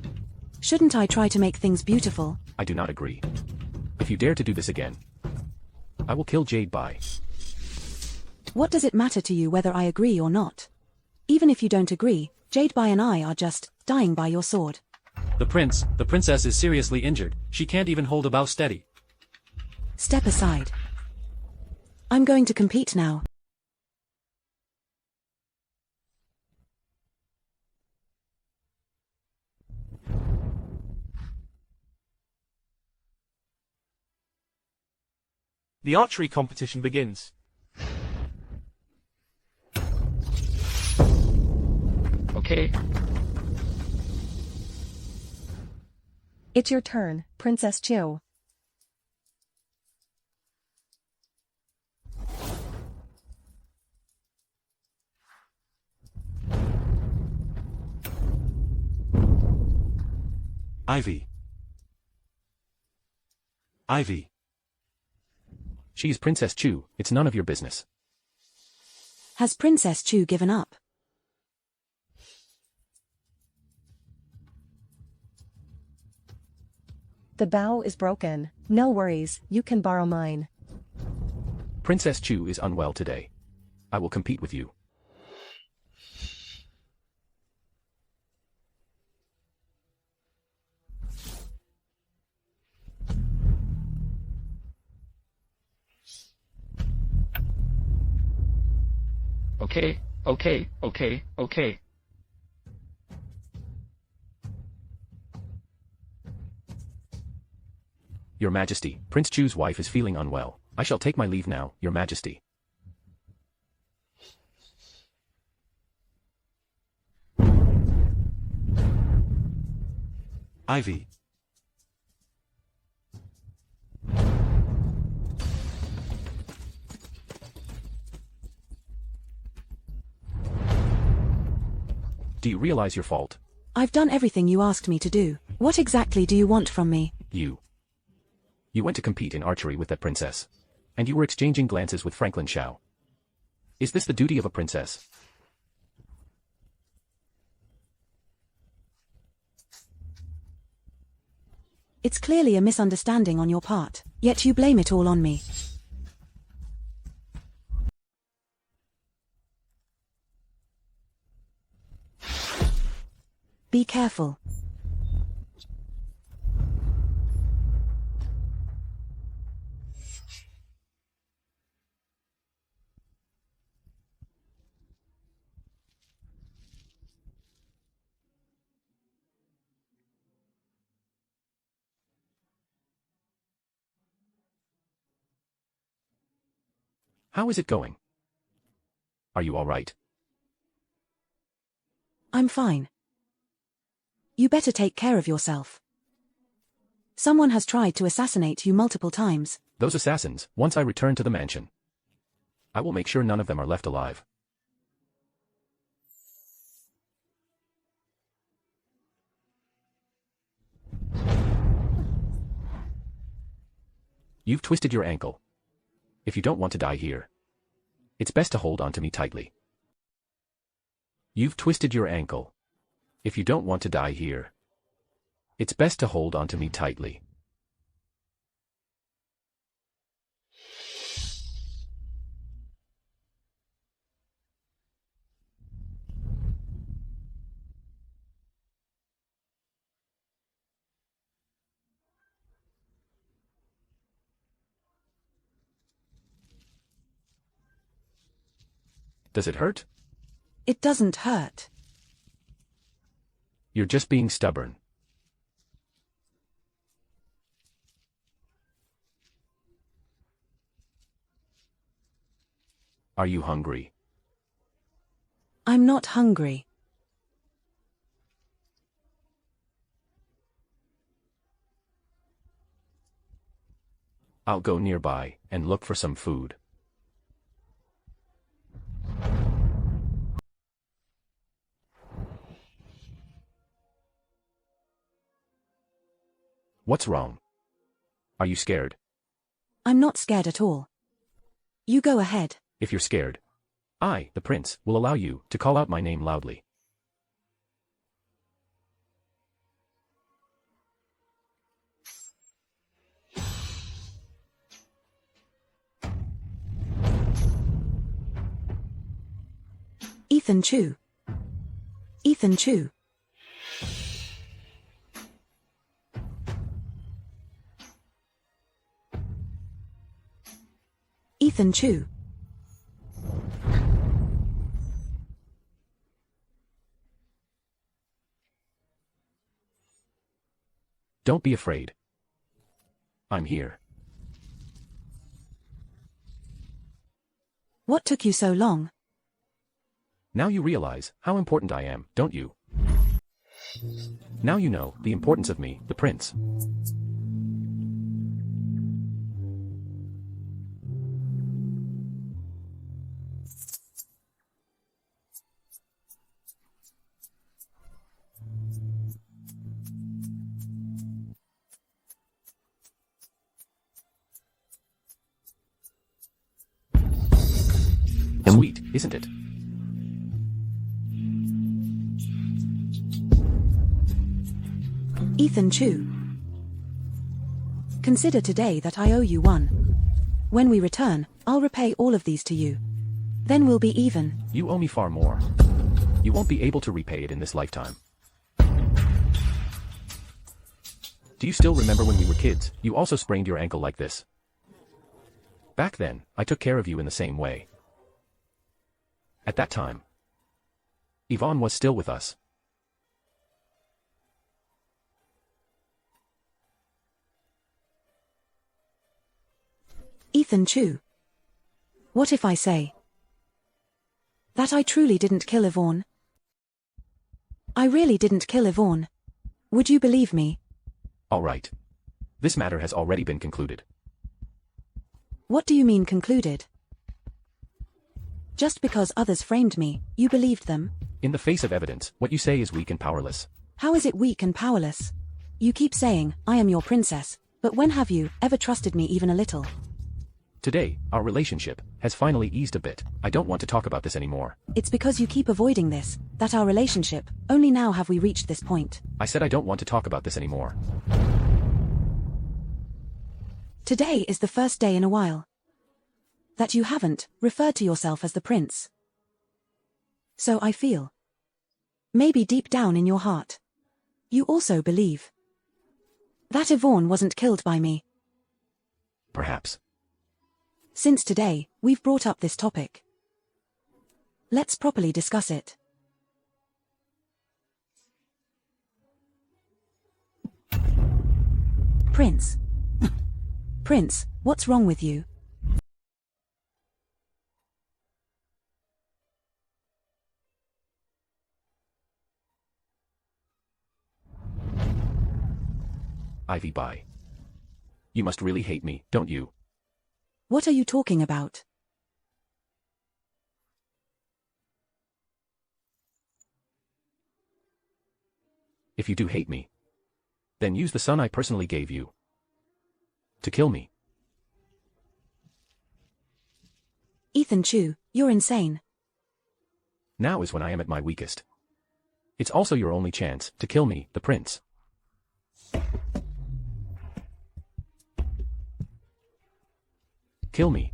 Shouldn't I try to make things beautiful? I do not agree. If you dare to do this again, I will kill Jade Bai. What does it matter to you whether I agree or not? Even if you don't agree, Jade Bai and I are just dying by your sword. The princess is seriously injured. She can't even hold a bow steady. Step aside. I'm going to compete now. The archery competition begins. Okay. It's your turn, Princess Chu. Ivy. Ivy. She's Princess Chu, it's none of your business. Has Princess Chu given up? The bow is broken. No worries, you can borrow mine. Princess Chu is unwell today. I will compete with you. Okay. Your Majesty, Prince Chu's wife is feeling unwell. I shall take my leave now, Your Majesty. Ivy. Do you realize your fault? I've done everything you asked me to do. What exactly do you want from me? You went to compete in archery with that princess. And you were exchanging glances with Franklin Xiao. Is this the duty of a princess? It's clearly a misunderstanding on your part, yet you blame it all on me. Be careful. How is it going? Are you all right? I'm fine. You better take care of yourself. Someone has tried to assassinate you multiple times. Those assassins, once I return to the mansion, I will make sure none of them are left alive. You've twisted your ankle. If you don't want to die here, it's best to hold on to me tightly. You've twisted your ankle. If you don't want to die here, it's best to hold on to me tightly. Does it hurt? It doesn't hurt. You're just being stubborn. Are you hungry? I'm not hungry. I'll go nearby and look for some food. What's wrong? Are you scared? I'm not scared at all. You go ahead. If you're scared, I, the prince, will allow you to call out my name loudly. Ethan Chu. Ethan Chu. Ethan Chu. Don't be afraid. I'm here. What took you so long? Now you realize how important I am, don't you? Now you know the importance of me, the prince. Sweet, isn't it? Ethan Chu. Consider today that I owe you one. When we return, I'll repay all of these to you. Then we'll be even. You owe me far more. You won't be able to repay it in this lifetime. Do you still remember when we were kids, you also sprained your ankle like this? Back then, I took care of you in the same way. At that time, Yvonne was still with us. Ethan Chu. What if I say that I truly didn't kill Yvonne? I really didn't kill Yvonne. Would you believe me? All right. This matter has already been concluded. What do you mean concluded? Just because others framed me, you believed them? In the face of evidence, what you say is weak and powerless. How is it weak and powerless? You keep saying, I am your princess, but when have you ever trusted me even a little? Today, our relationship has finally eased a bit. I don't want to talk about this anymore. It's because you keep avoiding this, that our relationship, only now have we reached this point. I said I don't want to talk about this anymore. Today is the first day in a while that you haven't referred to yourself as the prince. So I feel, maybe deep down in your heart, you also believe that Yvonne wasn't killed by me. Perhaps. Since today, we've brought up this topic. Let's properly discuss it. Prince. Prince, what's wrong with you? Ivy, bye. You must really hate me, don't you? What are you talking about? If you do hate me, then use the son I personally gave you to kill me. Ethan Chu, you're insane. Now is when I am at my weakest. It's also your only chance to kill me, the prince. Kill me.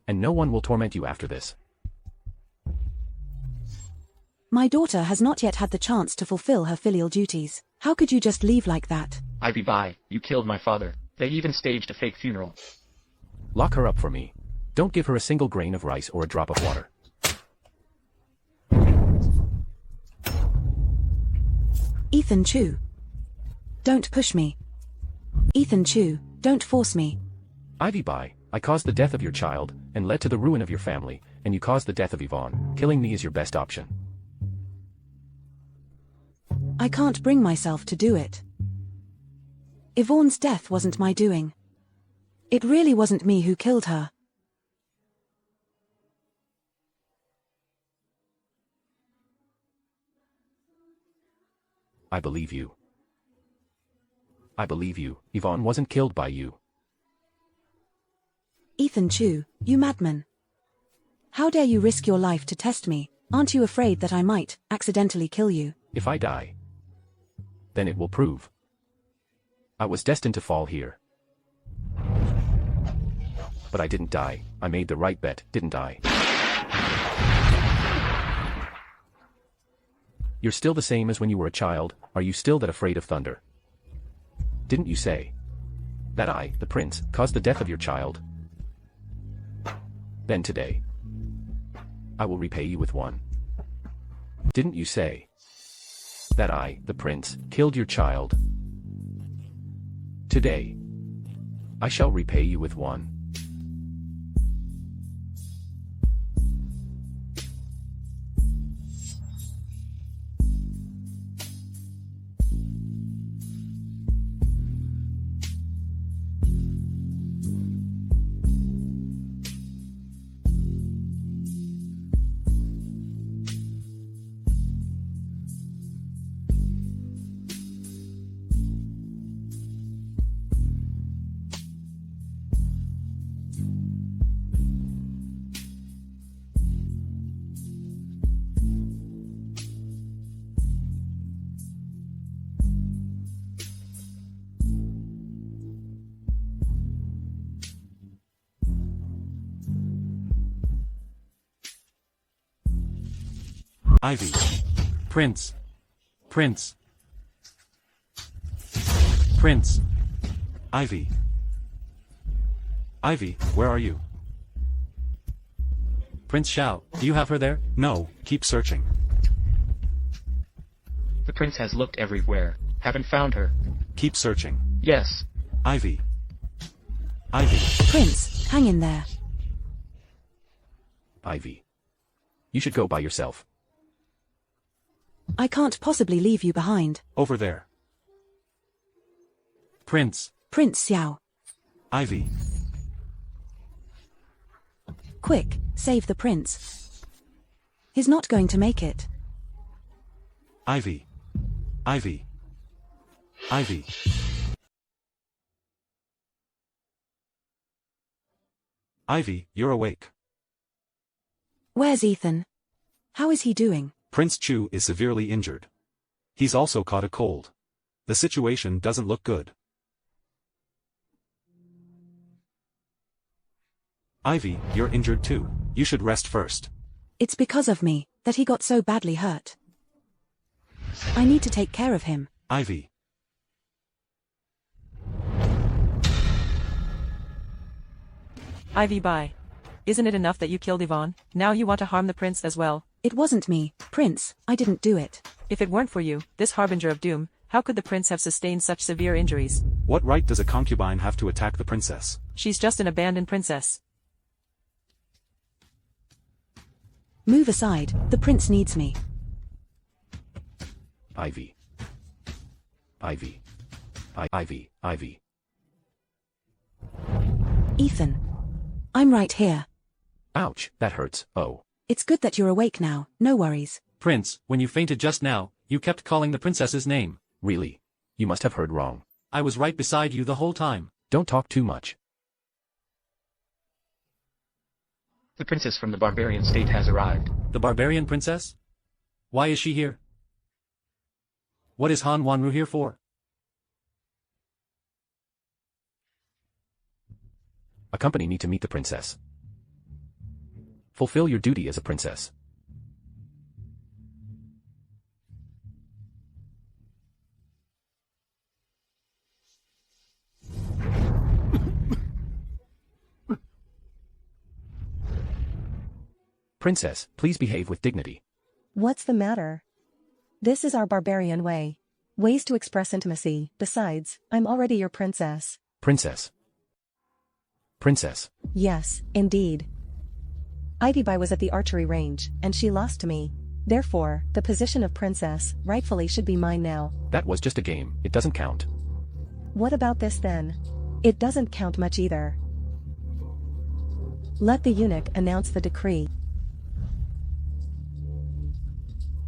And no one will torment you after this. My daughter has not yet had the chance to fulfill her filial duties. How could you just leave like that? Ivy, bye. You killed my father. They even staged a fake funeral. Lock her up for me. Don't give her a single grain of rice or a drop of water. Ethan Chu. Don't push me. Ethan Chu, don't force me. Ivy, bye. I caused the death of your child, and led to the ruin of your family, and you caused the death of Yvonne. Killing me is your best option. I can't bring myself to do it. Yvonne's death wasn't my doing. It really wasn't me who killed her. I believe you. I believe you. Yvonne wasn't killed by you. Ethan Chu, you madman. How dare you risk your life to test me? Aren't you afraid that I might accidentally kill you? If I die, then it will prove I was destined to fall here. But I didn't die. I made the right bet, didn't I? You're still the same as when you were a child. Are you still that afraid of thunder? Didn't you say that I, the prince, caused the death of your child? Then today, I will repay you with one. Didn't you say that I, the prince, killed your child? Today, I shall repay you with one. Ivy. Prince. Prince. Prince. Ivy. Ivy, where are you? Prince Xiao, do you have her there? No, keep searching. The prince has looked everywhere. Haven't found her. Keep searching. Yes. Ivy. Ivy. Prince, hang in there. Ivy. You should go by yourself. I can't possibly leave you behind. Over there. Prince. Prince Xiao. Ivy. Quick, save the prince. He's not going to make it. Ivy. Ivy. Ivy. Ivy, you're awake. Where's Ethan? How is he doing? Prince Chu is severely injured. He's also caught a cold. The situation doesn't look good. Ivy, you're injured too. You should rest first. It's because of me that he got so badly hurt. I need to take care of him. Ivy. Ivy, bye. Isn't it enough that you killed Yvonne? Now you want to harm the prince as well. It wasn't me, Prince. I didn't do it. If it weren't for you, this Harbinger of Doom, how could the prince have sustained such severe injuries? What right does a concubine have to attack the princess? She's just an abandoned princess. Move aside, the prince needs me. Ivy. Ivy. Ivy. Ivy. Ethan. I'm right here. Ouch, that hurts. Oh. It's good that you're awake now, no worries. Prince, when you fainted just now, you kept calling the princess's name. Really? You must have heard wrong. I was right beside you the whole time. Don't talk too much. The princess from the barbarian state has arrived. The barbarian princess? Why is she here? What is Han Wanru here for? Accompany me to meet the princess. Fulfill your duty as a princess. Princess, please behave with dignity. What's the matter? This is our barbarian way. Ways to express intimacy. Besides, I'm already your princess. Princess. Princess. Yes, indeed. Ivy was at the archery range, and she lost to me. Therefore, the position of princess rightfully should be mine now. That was just a game, it doesn't count. What about this then? It doesn't count much either. Let the eunuch announce the decree.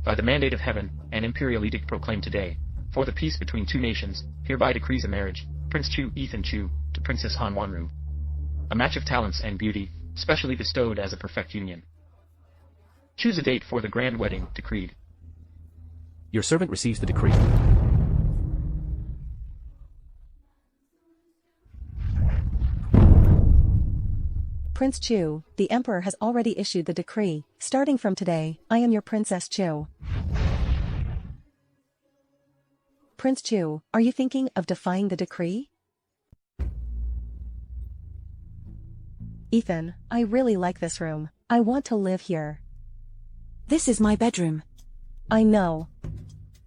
By the mandate of heaven, an imperial edict proclaimed today, for the peace between two nations, hereby decrees a marriage, Prince Chu, Ethan Chu, to Princess Han Wanru. A match of talents and beauty, specially bestowed as a perfect union. Choose a date for the grand wedding, decreed. Your servant receives the decree. Prince Chu, the Emperor has already issued the decree. Starting from today, I am your Princess Chu. Prince Chu, are you thinking of defying the decree? Ethan, I really like this room. I want to live here. This is my bedroom. I know.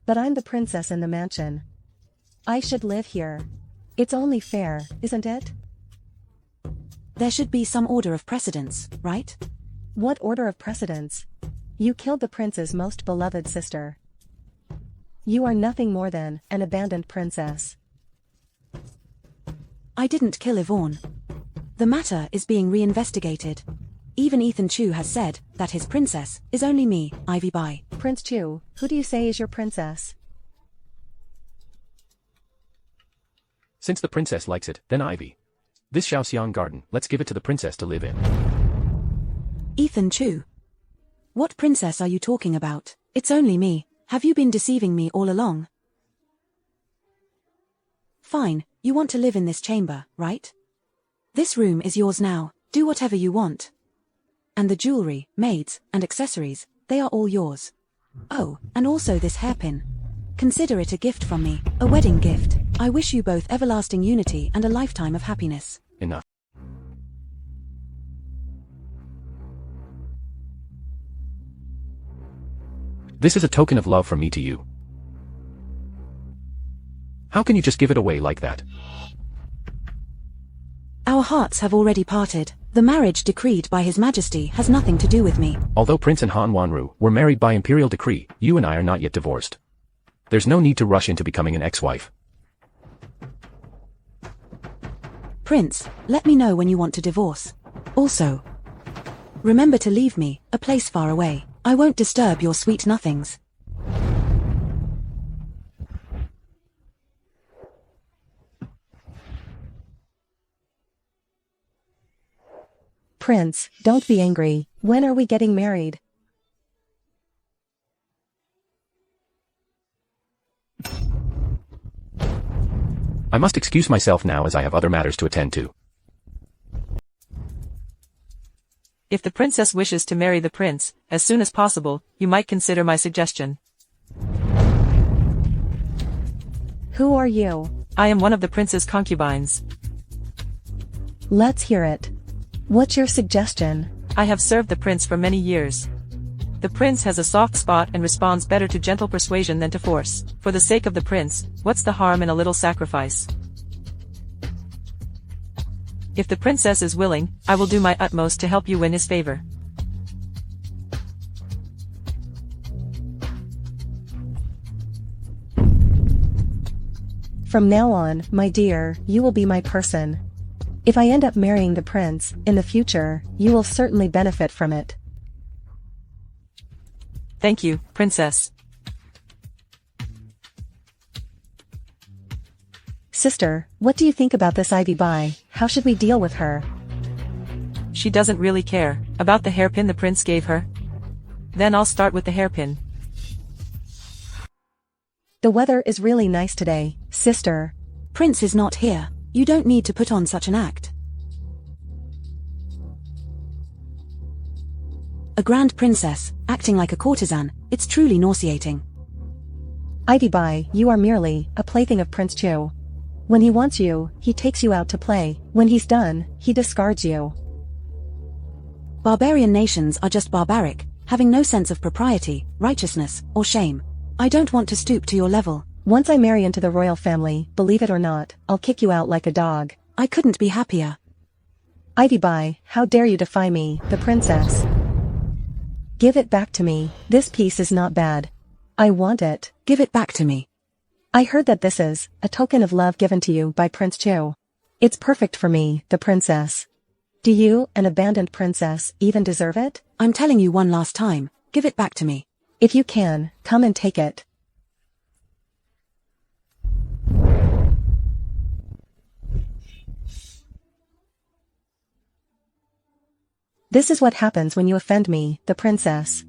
But I'm the princess in the mansion. I should live here. It's only fair, isn't it? There should be some order of precedence, right? What order of precedence? You killed the prince's most beloved sister. You are nothing more than an abandoned princess. I didn't kill Yvonne. The matter is being reinvestigated. Even Ethan Chu has said that his princess is only me, Ivy Bai. Prince Chu, who do you say is your princess? Since the princess likes it, then Ivy. This Shaoxiang garden, let's give it to the princess to live in. Ethan Chu. What princess are you talking about? It's only me. Have you been deceiving me all along? Fine, you want to live in this chamber, right? This room is yours now, do whatever you want. And the jewelry, maids, and accessories, they are all yours. Oh, and also this hairpin. Consider it a gift from me, a wedding gift. I wish you both everlasting unity and a lifetime of happiness. Enough. This is a token of love from me to you. How can you just give it away like that? Our hearts have already parted. The marriage decreed by His Majesty has nothing to do with me. Although Prince and Han Wanru were married by imperial decree, you and I are not yet divorced. There's no need to rush into becoming an ex-wife. Prince, let me know when you want to divorce. Also, remember to leave me a place far away. I won't disturb your sweet nothings. Prince, don't be angry. When are we getting married? I must excuse myself now as I have other matters to attend to. If the princess wishes to marry the prince, as soon as possible, you might consider my suggestion. Who are you? I am one of the prince's concubines. Let's hear it. What's your suggestion? I have served the prince for many years. The prince has a soft spot and responds better to gentle persuasion than to force. For the sake of the prince, what's the harm in a little sacrifice? If the princess is willing, I will do my utmost to help you win his favor. From now on, my dear, you will be my person. If I end up marrying the prince, in the future, you will certainly benefit from it. Thank you, princess. Sister, what do you think about this Ivy Bai? How should we deal with her? She doesn't really care about the hairpin the prince gave her. Then I'll start with the hairpin. The weather is really nice today, sister. Prince is not here. You don't need to put on such an act. A grand princess, acting like a courtesan, it's truly nauseating. Ivy Bai, you are merely a plaything of Prince Chu. When he wants you, he takes you out to play. When he's done, he discards you. Barbarian nations are just barbaric, having no sense of propriety, righteousness, or shame. I don't want to stoop to your level. Once I marry into the royal family, believe it or not, I'll kick you out like a dog. I couldn't be happier. Ivy Bai, how dare you defy me, the princess? Give it back to me. This piece is not bad. I want it. Give it back to me. I heard that this is a token of love given to you by Prince Chu. It's perfect for me, the princess. Do you, an abandoned princess, even deserve it? I'm telling you one last time, give it back to me. If you can, come and take it. This is what happens when you offend me, the princess.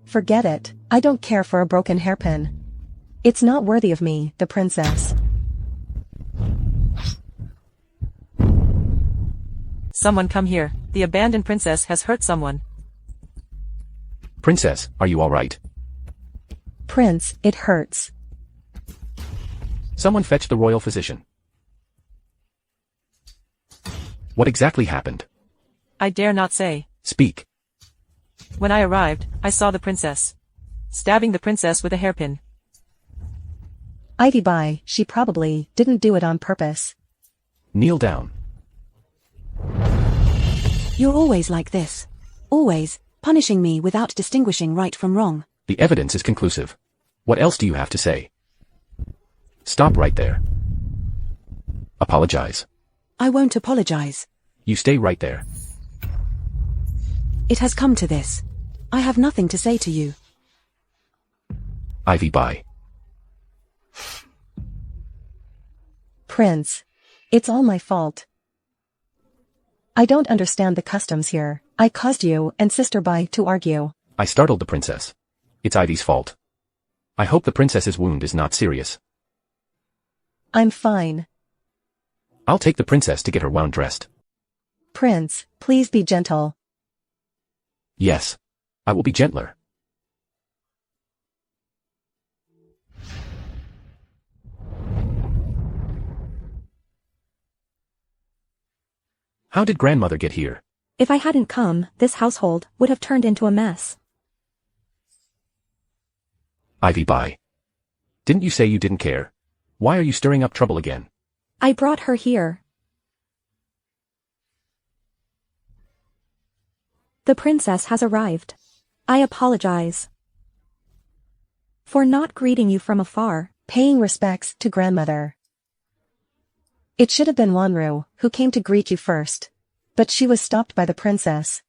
Forget it, I don't care for a broken hairpin. It's not worthy of me, the princess. Someone come here. The abandoned princess has hurt someone. Princess, are you all right? Prince, it hurts. Someone fetch the royal physician. What exactly happened? I dare not say. Speak. When I arrived, I saw the princess stabbing the princess with a hairpin. Ivy Bai, she probably didn't do it on purpose. Kneel down. You're always like this. Always, punishing me without distinguishing right from wrong. The evidence is conclusive. What else do you have to say? Stop right there. Apologize. I won't apologize. You stay right there. It has come to this. I have nothing to say to you. Ivy Bai. Prince, it's all my fault. I don't understand the customs here. I caused you and Sister Bai to argue. I startled the princess. It's Ivy's fault. I hope the princess's wound is not serious. I'm fine. I'll take the princess to get her wound dressed. Prince, please be gentle. Yes. I will be gentler. How did grandmother get here? If I hadn't come, this household would have turned into a mess. Ivy Bai. Didn't you say you didn't care? Why are you stirring up trouble again? I brought her here. The princess has arrived. I apologize for not greeting you from afar. Paying respects to grandmother. It should have been Wanru who came to greet you first. But she was stopped by the princess.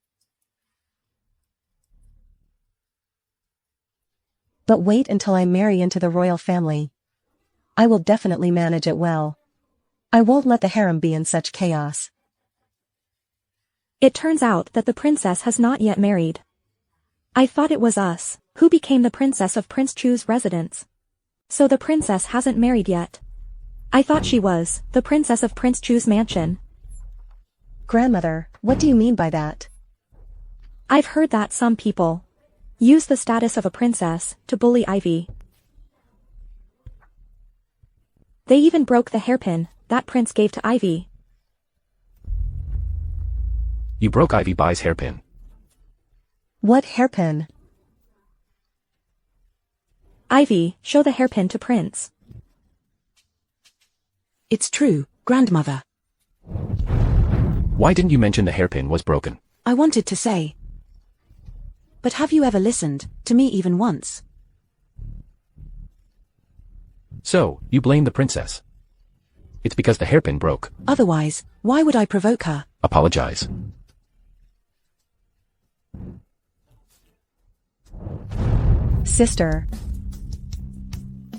But wait until I marry into the royal family. I will definitely manage it well. I won't let the harem be in such chaos. It turns out that the princess has not yet married. I thought it was us, who became the princess of Prince Chu's residence. So the princess hasn't married yet. I thought she was the princess of Prince Chu's mansion. Grandmother, what do you mean by that? I've heard that some people use the status of a princess to bully Ivy. They even broke the hairpin that Prince gave to Ivy. You broke Ivy Bai's hairpin. What hairpin? Ivy, show the hairpin to Prince. It's true, grandmother. Why didn't you mention the hairpin was broken? I wanted to say. But have you ever listened to me even once? So, you blame the princess. It's because the hairpin broke. Otherwise, why would I provoke her? Apologize. Sister.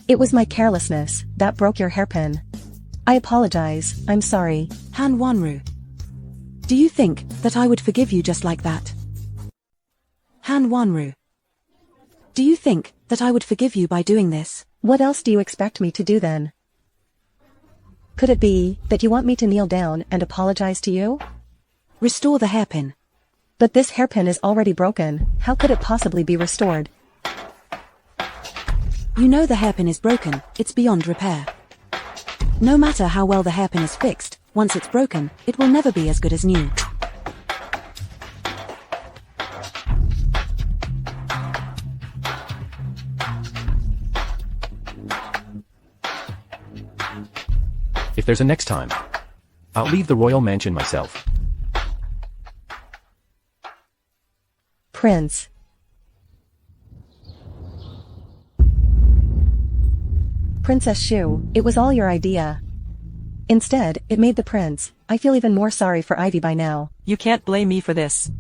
It was my carelessness that broke your hairpin. I apologize, I'm sorry. Han Wanru. Do you think that I would forgive you just like that? Han Wanru. Do you think that I would forgive you by doing this? What else do you expect me to do then? Could it be that you want me to kneel down and apologize to you? Restore the hairpin. But this hairpin is already broken, how could it possibly be restored? You know the hairpin is broken, it's beyond repair. No matter how well the hairpin is fixed, once it's broken, it will never be as good as new. If there's a next time, I'll leave the royal mansion myself. Prince. Princess Shu, it was all your idea. Instead, it made the prince. I feel even more sorry for Ivy by now. You can't blame me for this.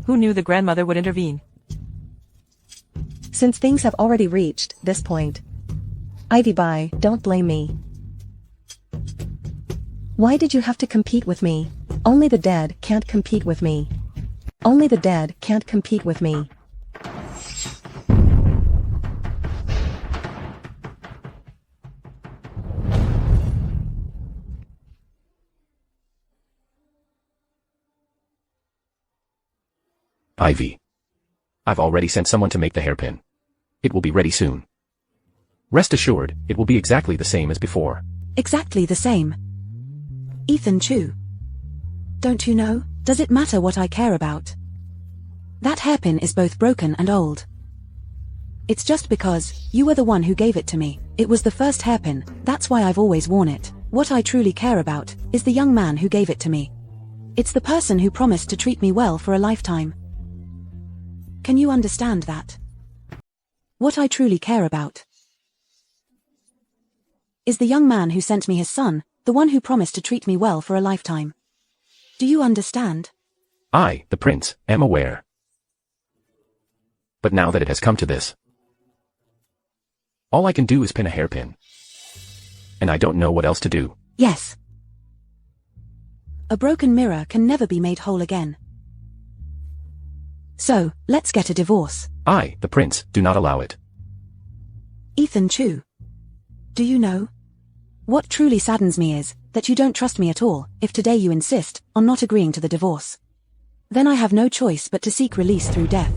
Who knew the grandmother would intervene? Since things have already reached this point. Ivy Bai, don't blame me. Why did you have to compete with me? Only the dead can't compete with me. Only the dead can't compete with me. Ivy. I've already sent someone to make the hairpin. It will be ready soon. Rest assured, it will be exactly the same as before. Exactly the same. Ethan Chu. Don't you know, does it matter what I care about? That hairpin is both broken and old. It's just because you were the one who gave it to me. It was the first hairpin, that's why I've always worn it. What I truly care about is the young man who gave it to me. It's the person who promised to treat me well for a lifetime. Can you understand that? What I truly care about is the young man who sent me his son, the one who promised to treat me well for a lifetime. Do you understand? I, the prince, am aware. But now that it has come to this, all I can do is pin a hairpin. And I don't know what else to do. Yes. A broken mirror can never be made whole again. So, let's get a divorce. I, the prince, do not allow it. Ethan Chu. Do you know? What truly saddens me is that you don't trust me at all. If today you insist on not agreeing to the divorce, then I have no choice but to seek release through death.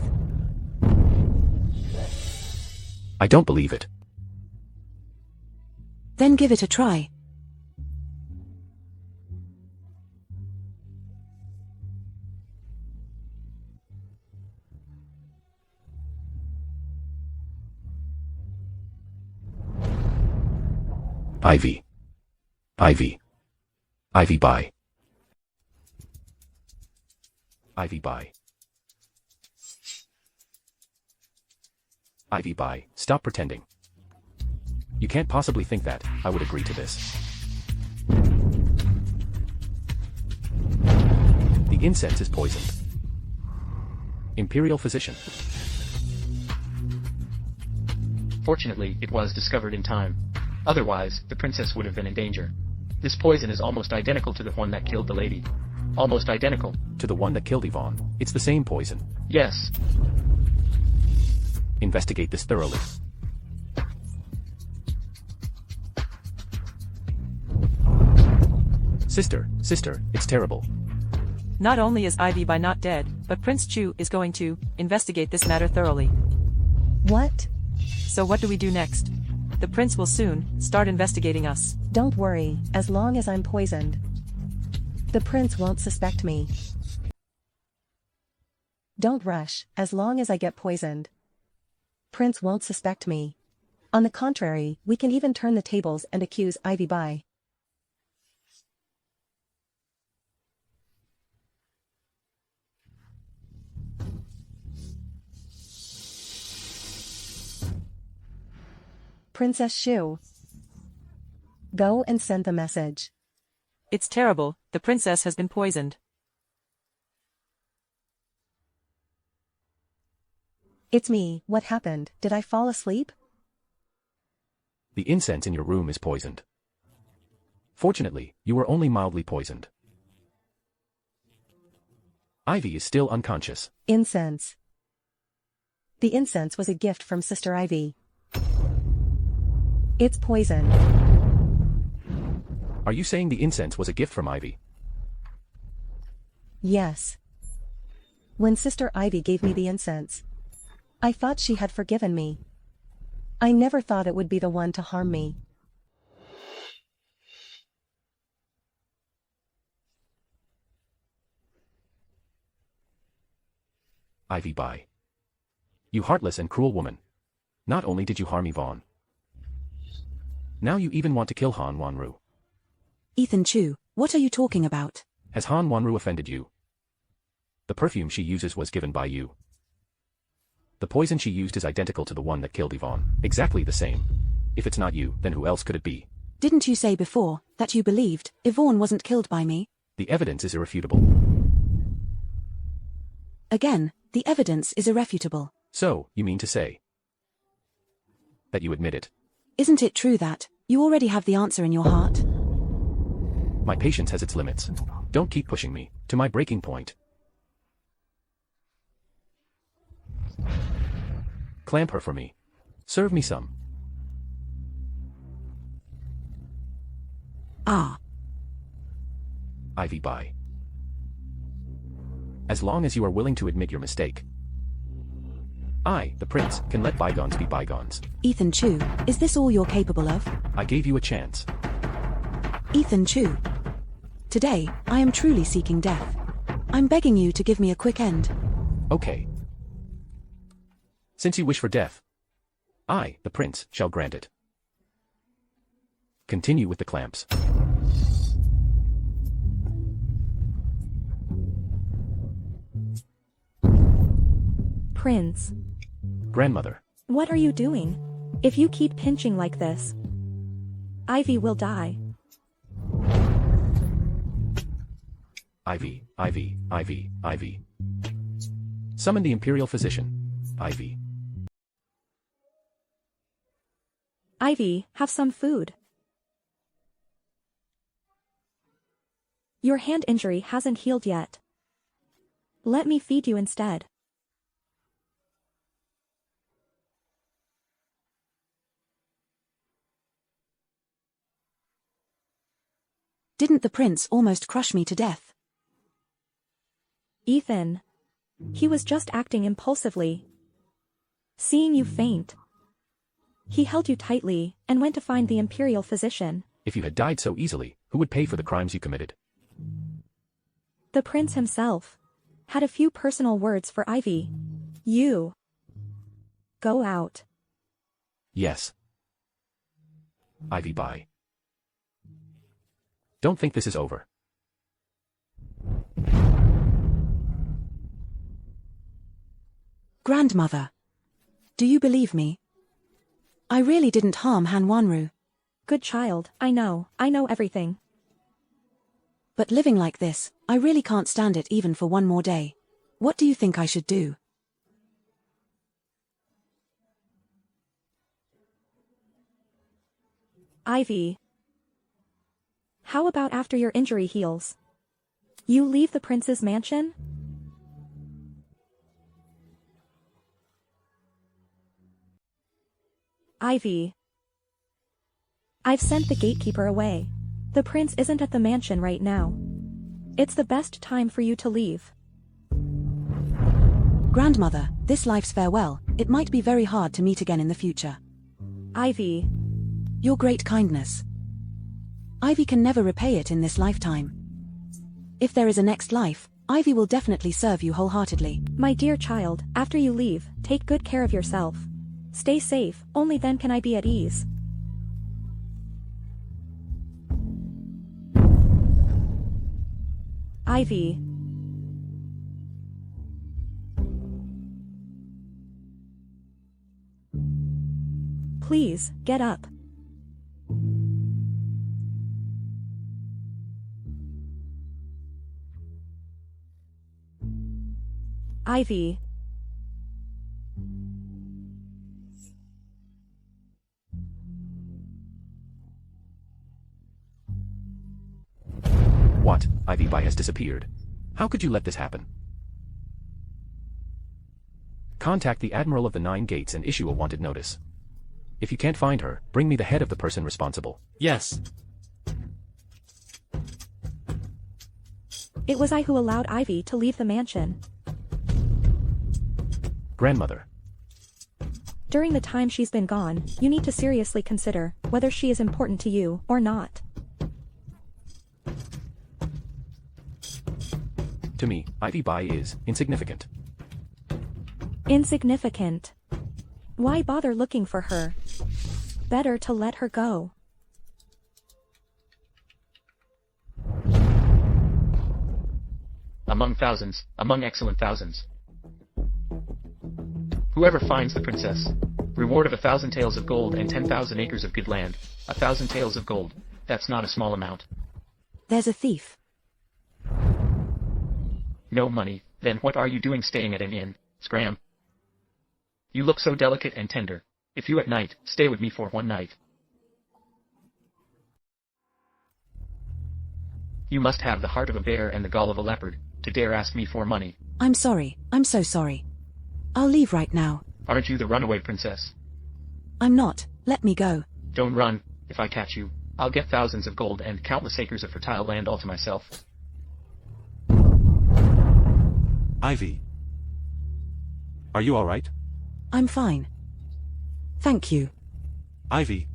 I don't believe it. Then give it a try. Ivy. Ivy. Ivy Bai. Ivy Bai. Ivy Bai, stop pretending. You can't possibly think that I would agree to this. The incense is poisoned. Imperial physician. Fortunately, it was discovered in time. Otherwise, the princess would have been in danger. This poison is almost identical to the one that killed the lady. Almost identical. To the one that killed Yvonne. It's the same poison. Yes. Investigate this thoroughly. Sister, it's terrible. Not only is Ivy by not dead, but Prince Chu is going to investigate this matter thoroughly. What? So what do we do next? The prince will soon start investigating us. Don't worry, as long as I'm poisoned. The prince won't suspect me. Don't rush, as long as I get poisoned. Prince won't suspect me. On the contrary, we can even turn the tables and accuse Ivy by. Princess Shu. Go and send the message. It's terrible, the princess has been poisoned. It's me, what happened, did I fall asleep? The incense in your room is poisoned. Fortunately, you were only mildly poisoned. Ivy is still unconscious. Incense. The incense was a gift from Sister Ivy. It's poison. Are you saying the incense was a gift from Ivy? Yes. When Sister Ivy gave me the incense, I thought she had forgiven me. I never thought it would be the one to harm me. Ivy Bai. You heartless and cruel woman. Not only did you harm Yvonne, now you even want to kill Han Wanru. Ethan Chu, what are you talking about? Has Han Wanru offended you? The perfume she uses was given by you. The poison she used is identical to the one that killed Yvonne. Exactly the same. If it's not you, then who else could it be? Didn't you say before that you believed Yvonne wasn't killed by me? The evidence is irrefutable. Again, the evidence is irrefutable. So, you mean to say that you admit it? Isn't it true that you already have the answer in your heart? My patience has its limits. Don't keep pushing me to my breaking point. Clamp her for me. Serve me some. Ah. Ivy Bai. As long as you are willing to admit your mistake, I, the prince, can let bygones be bygones. Ethan Chu, is this all you're capable of? I gave you a chance. Ethan Chu. Today, I am truly seeking death. I'm begging you to give me a quick end. Okay. Since you wish for death, I, the prince, shall grant it. Continue with the clamps. Prince. Grandmother. What are you doing? If you keep pinching like this, Ivy will die. Ivy. Summon the Imperial physician. Ivy. Ivy, have some food. Your hand injury hasn't healed yet. Let me feed you instead. Didn't the prince almost crush me to death? Ethan. He was just acting impulsively. Seeing you faint, he held you tightly and went to find the Imperial physician. If you had died so easily, who would pay for the crimes you committed? The prince himself had a few personal words for Ivy. You. Go out. Yes. Ivy Bai. Don't think this is over. Grandmother. Do you believe me? I really didn't harm Han Wanru. Good child, I know everything. But living like this, I really can't stand it even for one more day. What do you think I should do? Ivy. How about after your injury heals? You leave the prince's mansion? Ivy. I've sent the gatekeeper away. The prince isn't at the mansion right now. It's the best time for you to leave. Grandmother, this life's farewell. It might be very hard to meet again in the future. Ivy. Your great kindness. Ivy can never repay it in this lifetime. If there is a next life, Ivy will definitely serve you wholeheartedly. My dear child, after you leave, take good care of yourself. Stay safe, only then can I be at ease. Ivy. Please, get up. Ivy. What? Ivy has disappeared. How could you let this happen? Contact the Admiral of the Nine Gates and issue a wanted notice. If you can't find her, bring me the head of the person responsible. Yes. It was I who allowed Ivy to leave the mansion. Grandmother. During the time she's been gone, you need to seriously consider whether she is important to you or not. To me, Ivy is insignificant. Insignificant. Why bother looking for her? Better to let her go. Among thousands, among excellent thousands. Whoever finds the princess. Reward of 1,000 taels of gold and 10,000 acres of good land. 1,000 taels of gold. That's not a small amount. There's a thief. No money, then what are you doing staying at an inn, Scram? You look so delicate and tender. If you at night, stay with me for one night. You must have the heart of a bear and the gall of a leopard, to dare ask me for money. I'm sorry, I'm so sorry. I'll leave right now. Aren't you the runaway princess? I'm not, let me go. Don't run. If I catch you, I'll get thousands of gold and countless acres of fertile land all to myself. Ivy. Are you alright? I'm fine. Thank you. Ivy.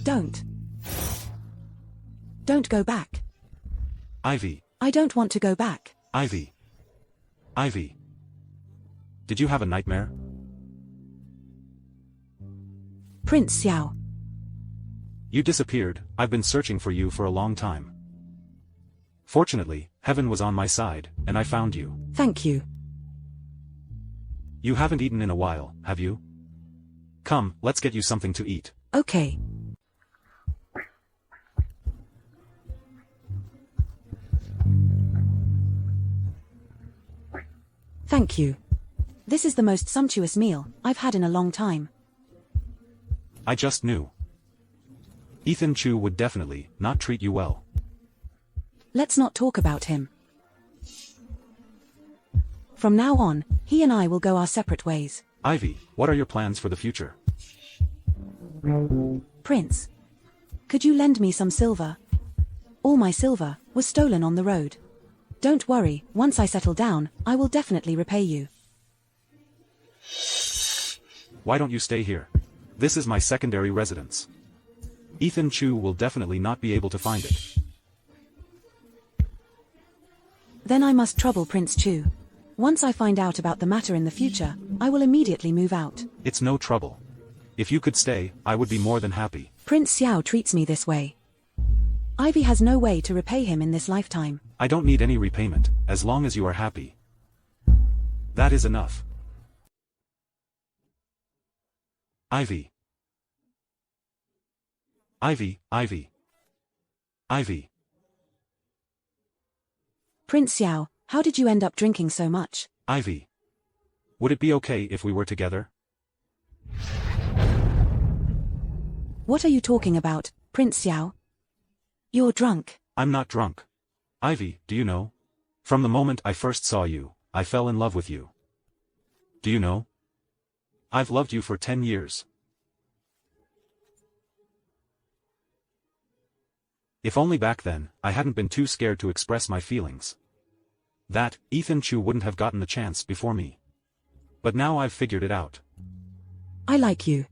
Don't. Don't go back. Ivy. I don't want to go back. Ivy. Did you have a nightmare? Prince Xiao. You disappeared. I've been searching for you for a long time. Fortunately, heaven was on my side, and I found you. Thank you. You haven't eaten in a while, have you? Come, let's get you something to eat. Okay. Thank you. This is the most sumptuous meal I've had in a long time. I just knew. Ethan Chu would definitely not treat you well. Let's not talk about him. From now on, he and I will go our separate ways. Ivy, what are your plans for the future? Prince, could you lend me some silver? All my silver was stolen on the road. Don't worry, once I settle down, I will definitely repay you. Why don't you stay here? This is my secondary residence. Ethan Chu will definitely not be able to find it. Then I must trouble Prince Chu. Once I find out about the matter in the future, I will immediately move out. It's no trouble. If you could stay, I would be more than happy. Prince Xiao treats me this way. Ivy has no way to repay him in this lifetime. I don't need any repayment, as long as you are happy. That is enough. Ivy. Prince Xiao, how did you end up drinking so much? Ivy. Would it be okay if we were together? What are you talking about, Prince Xiao? You're drunk. I'm not drunk. Ivy, do you know? From the moment I first saw you, I fell in love with you. Do you know? I've loved you for 10 years. If only back then, I hadn't been too scared to express my feelings. That, Ethan Chu wouldn't have gotten the chance before me. But now I've figured it out. I like you.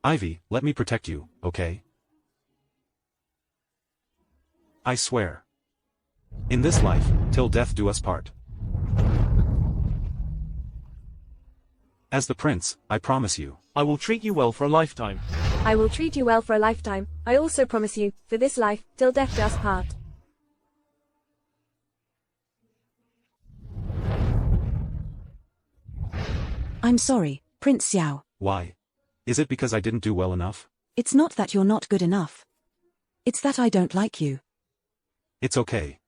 Ivy, let me protect you, okay? I swear. In this life, till death do us part. As the prince, I promise you. I will treat you well for a lifetime. I will treat you well for a lifetime. I also promise you, for this life, till death do us part. I'm sorry, Prince Xiao. Why? Is it because I didn't do well enough? It's not that you're not good enough. It's that I don't like you. It's okay.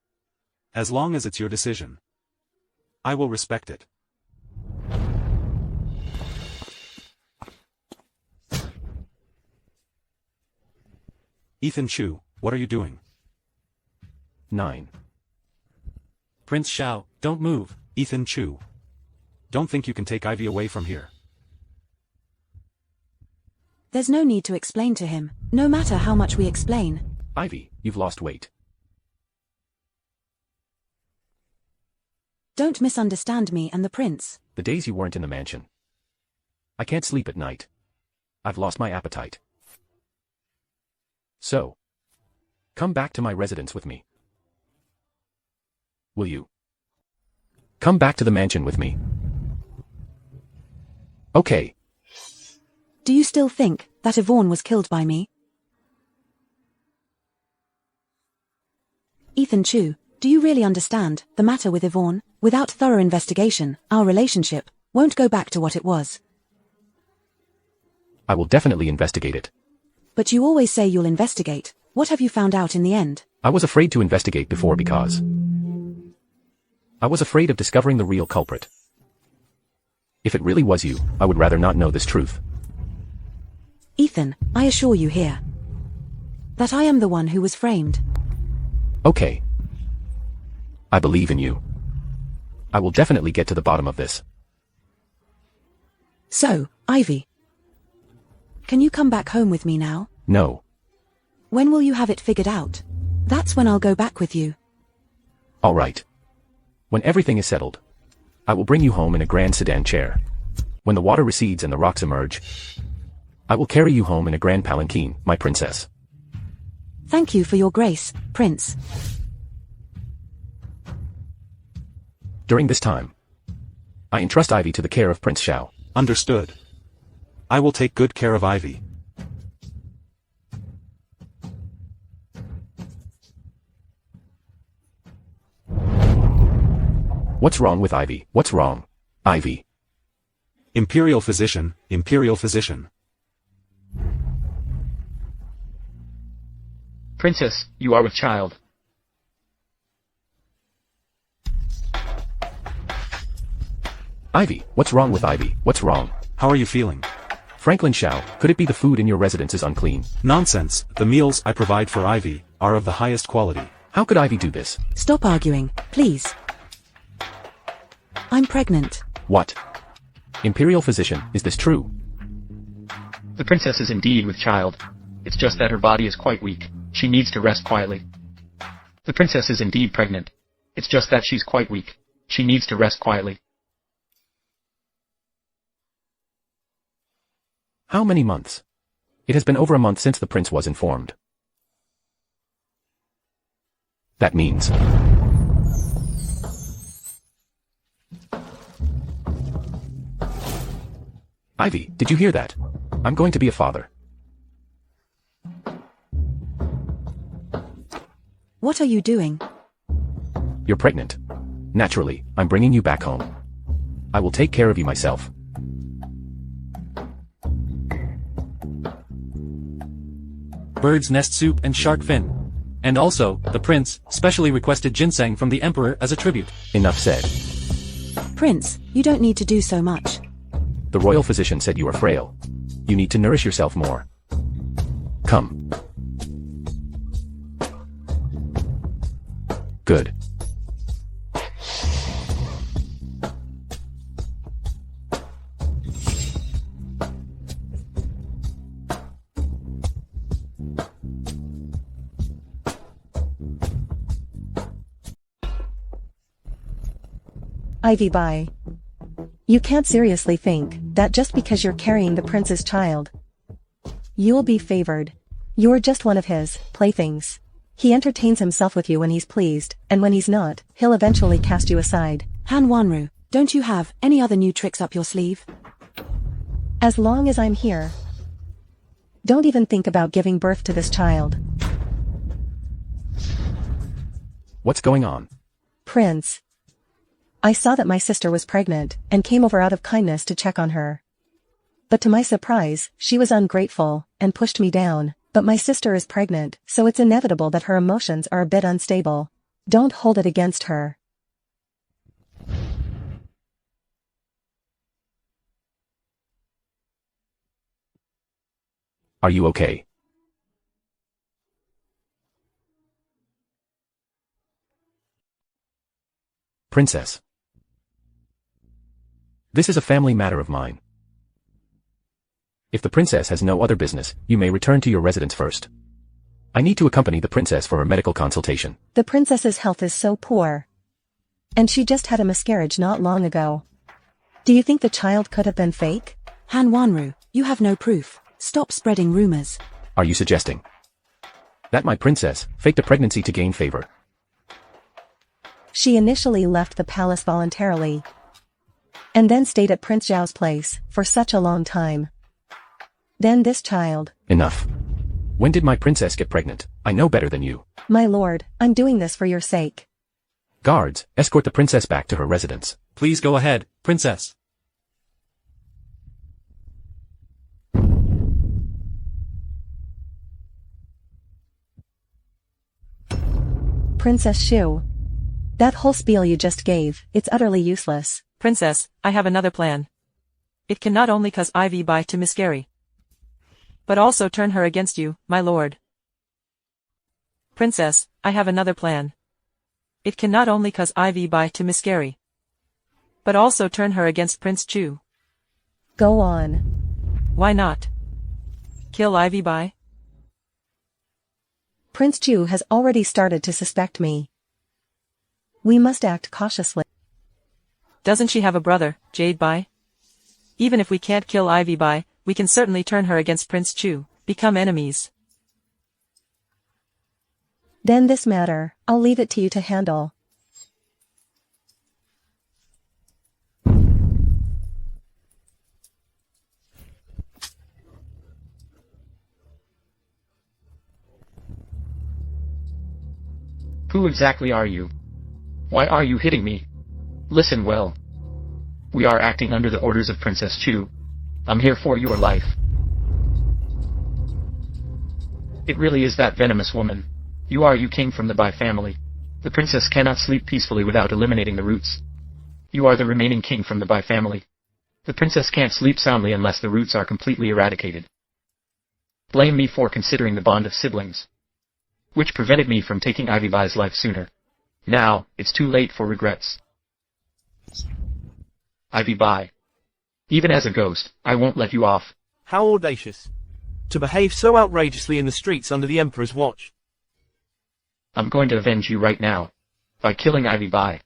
As long as it's your decision. I will respect it. Ethan Chu, what are you doing? 9. Prince Xiao, don't move. Ethan Chu. Don't think you can take Ivy away from here. There's no need to explain to him, no matter how much we explain. Ivy, you've lost weight. Don't misunderstand me and the prince. The days you weren't in the mansion. I can't sleep at night. I've lost my appetite. So, come back to my residence with me. Will you? Come back to the mansion with me. Okay. Do you still think that Yvonne was killed by me? Ethan Chu, do you really understand the matter with Yvonne? Without thorough investigation, our relationship won't go back to what it was. I will definitely investigate it. But you always say you'll investigate. What have you found out in the end? I was afraid to investigate before because I was afraid of discovering the real culprit. If it really was you, I would rather not know this truth. Ethan, I assure you here that I am the one who was framed. Okay. I believe in you. I will definitely get to the bottom of this. So, Ivy, can you come back home with me now? No. When will you have it figured out? That's when I'll go back with you. All right. When everything is settled, I will bring you home in a grand sedan chair. When the water recedes and the rocks emerge, I will carry you home in a grand palanquin, my princess. Thank you for your grace, Prince. During this time, I entrust Ivy to the care of Prince Xiao. Understood. I will take good care of Ivy. What's wrong with Ivy? What's wrong? Ivy. Imperial physician, Imperial physician. Princess, you are with child. Ivy, what's wrong with Ivy? What's wrong? How are you feeling? Franklin Xiao, could it be the food in your residence is unclean? Nonsense, the meals I provide for Ivy are of the highest quality. How could Ivy do this? Stop arguing, please. I'm pregnant. What? Imperial physician, is this true? The princess is indeed with child. It's just that her body is quite weak. She needs to rest quietly. The princess is indeed pregnant. It's just that she's quite weak. She needs to rest quietly. How many months? It has been over a month since the prince was informed. That means Ivy, did you hear that? I'm going to be a father. What are you doing? You're pregnant. Naturally, I'm bringing you back home. I will take care of you myself. Bird's nest soup and shark fin. And also, the prince specially requested ginseng from the emperor as a tribute. Enough said. Prince, you don't need to do so much. The royal physician said you are frail. You need to nourish yourself more. Come. Good. Ivy bye. You can't seriously think that just because you're carrying the prince's child, you'll be favored. You're just one of his playthings. He entertains himself with you when he's pleased, and when he's not, he'll eventually cast you aside. Han Wanru, don't you have any other new tricks up your sleeve? As long as I'm here. Don't even think about giving birth to this child. What's going on? Prince. I saw that my sister was pregnant, and came over out of kindness to check on her. But to my surprise, she was ungrateful, and pushed me down. But my sister is pregnant, so it's inevitable that her emotions are a bit unstable. Don't hold it against her. Are you okay? Princess. This is a family matter of mine. If the princess has no other business, you may return to your residence first. I need to accompany the princess for her medical consultation. The princess's health is so poor. And she just had a miscarriage not long ago. Do you think the child could have been fake? Han Wanru, you have no proof. Stop spreading rumors. Are you suggesting that my princess faked a pregnancy to gain favor? She initially left the palace voluntarily, and then stayed at Prince Zhao's place for such a long time. Then this child. Enough. When did my princess get pregnant? I know better than you. My lord, I'm doing this for your sake. Guards, escort the princess back to her residence. Please go ahead, princess. Princess Shu. That whole spiel you just gave, it's utterly useless. Princess, I have another plan. It can not only cause Ivy Bai to miscarry, but also turn her against you, my lord. Princess, I have another plan. It can not only cause Ivy Bai to miscarry, but also turn her against Prince Chu. Go on. Why not? Kill Ivy Bai? Prince Chu has already started to suspect me. We must act cautiously. Doesn't she have a brother, Jade Bai? Even if we can't kill Ivy Bai, we can certainly turn her against Prince Chu, become enemies. Then this matter, I'll leave it to you to handle. Who exactly are you? Why are you hitting me? Listen well. We are acting under the orders of Princess Chu. I'm here for your life. It really is that venomous woman. You came from the Bai family. The princess cannot sleep peacefully without eliminating the roots. You are the remaining king from the Bai family. The princess can't sleep soundly unless the roots are completely eradicated. Blame me for considering the bond of siblings, which prevented me from taking Ivy Bai's life sooner. Now, it's too late for regrets. Ivy Bai. Even as a ghost, I won't let you off. How audacious. To behave so outrageously in the streets under the Emperor's watch. I'm going to avenge you right now. By killing Ivy Bai.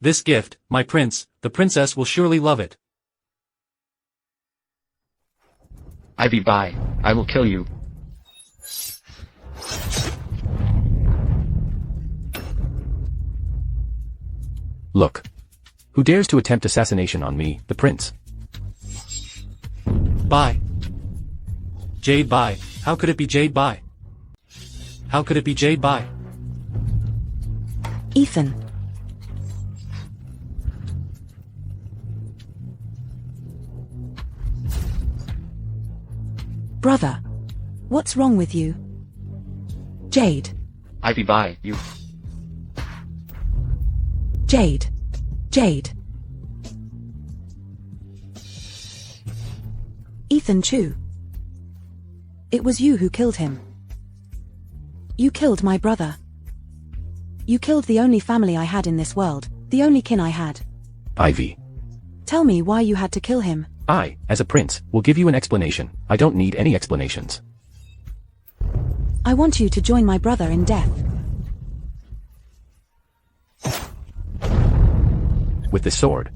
This gift, my prince, the princess will surely love it. Ivy Bai, I will kill you. Look. Who dares to attempt assassination on me, the prince? Bai. Jade Bai. How could it be Jade Bai? How could it be Jade Bai? Ethan. Brother. What's wrong with you? Jade. Ivy Bai, you... Jade. Jade. Ethan Chu. It was you who killed him. You killed my brother. You killed the only family I had in this world, the only kin I had. Ivy. Tell me why you had to kill him. I, as a prince, will give you an explanation. I don't need any explanations. I want you to join my brother in death. With this sword.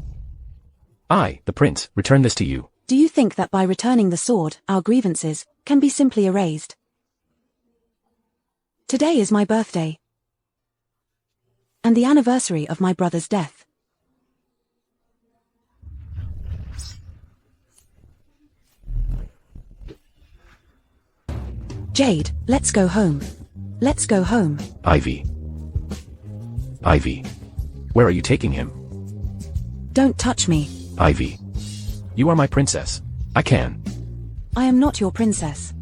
I, the prince, return this to you. Do you think that by returning the sword, our grievances can be simply erased? Today is my birthday. And the anniversary of my brother's death. Jade, let's go home. Let's go home. Ivy. Ivy. Where are you taking him? Don't touch me. Ivy. You are my princess. I can. I am not your princess.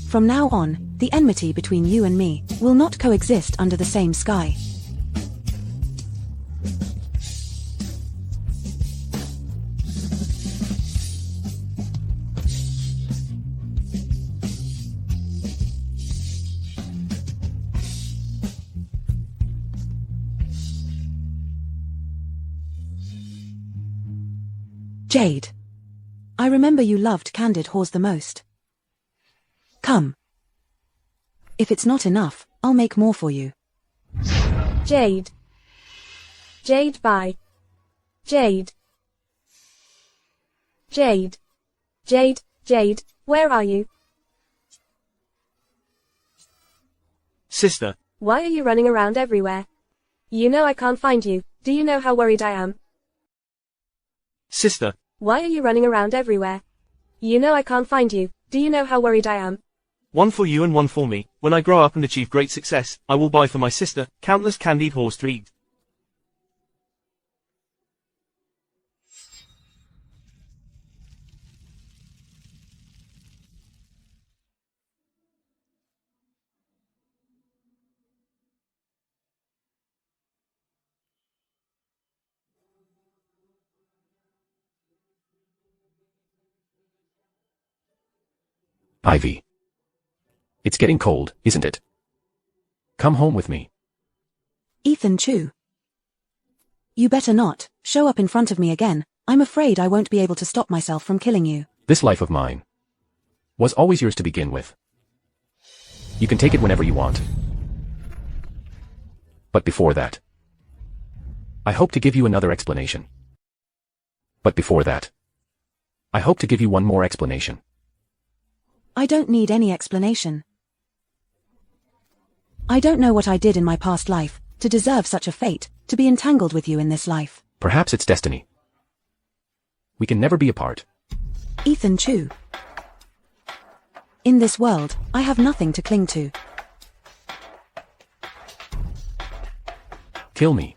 From now on, the enmity between you and me will not coexist under the same sky. Jade. I remember you loved candid whores the most. Come. If it's not enough, I'll make more for you. Jade. Jade bye. Jade. Jade. Jade, Jade, where are you? Sister. Why are you running around everywhere? You know I can't find you. Do you know how worried I am? Sister. Why are you running around everywhere? You know I can't find you. Do you know how worried I am? One for you and one for me. When I grow up and achieve great success, I will buy for my sister countless candied whores to eat. Ivy. It's getting cold, isn't it? Come home with me. Ethan Chu. You better not show up in front of me again. I'm afraid I won't be able to stop myself from killing you. This life of mine was always yours to begin with. You can take it whenever you want. But before that, I hope to give you another explanation. But before that, I hope to give you one more explanation. I don't need any explanation. I don't know what I did in my past life to deserve such a fate, to be entangled with you in this life. Perhaps it's destiny. We can never be apart. Ethan Chu. In this world, I have nothing to cling to. Kill me.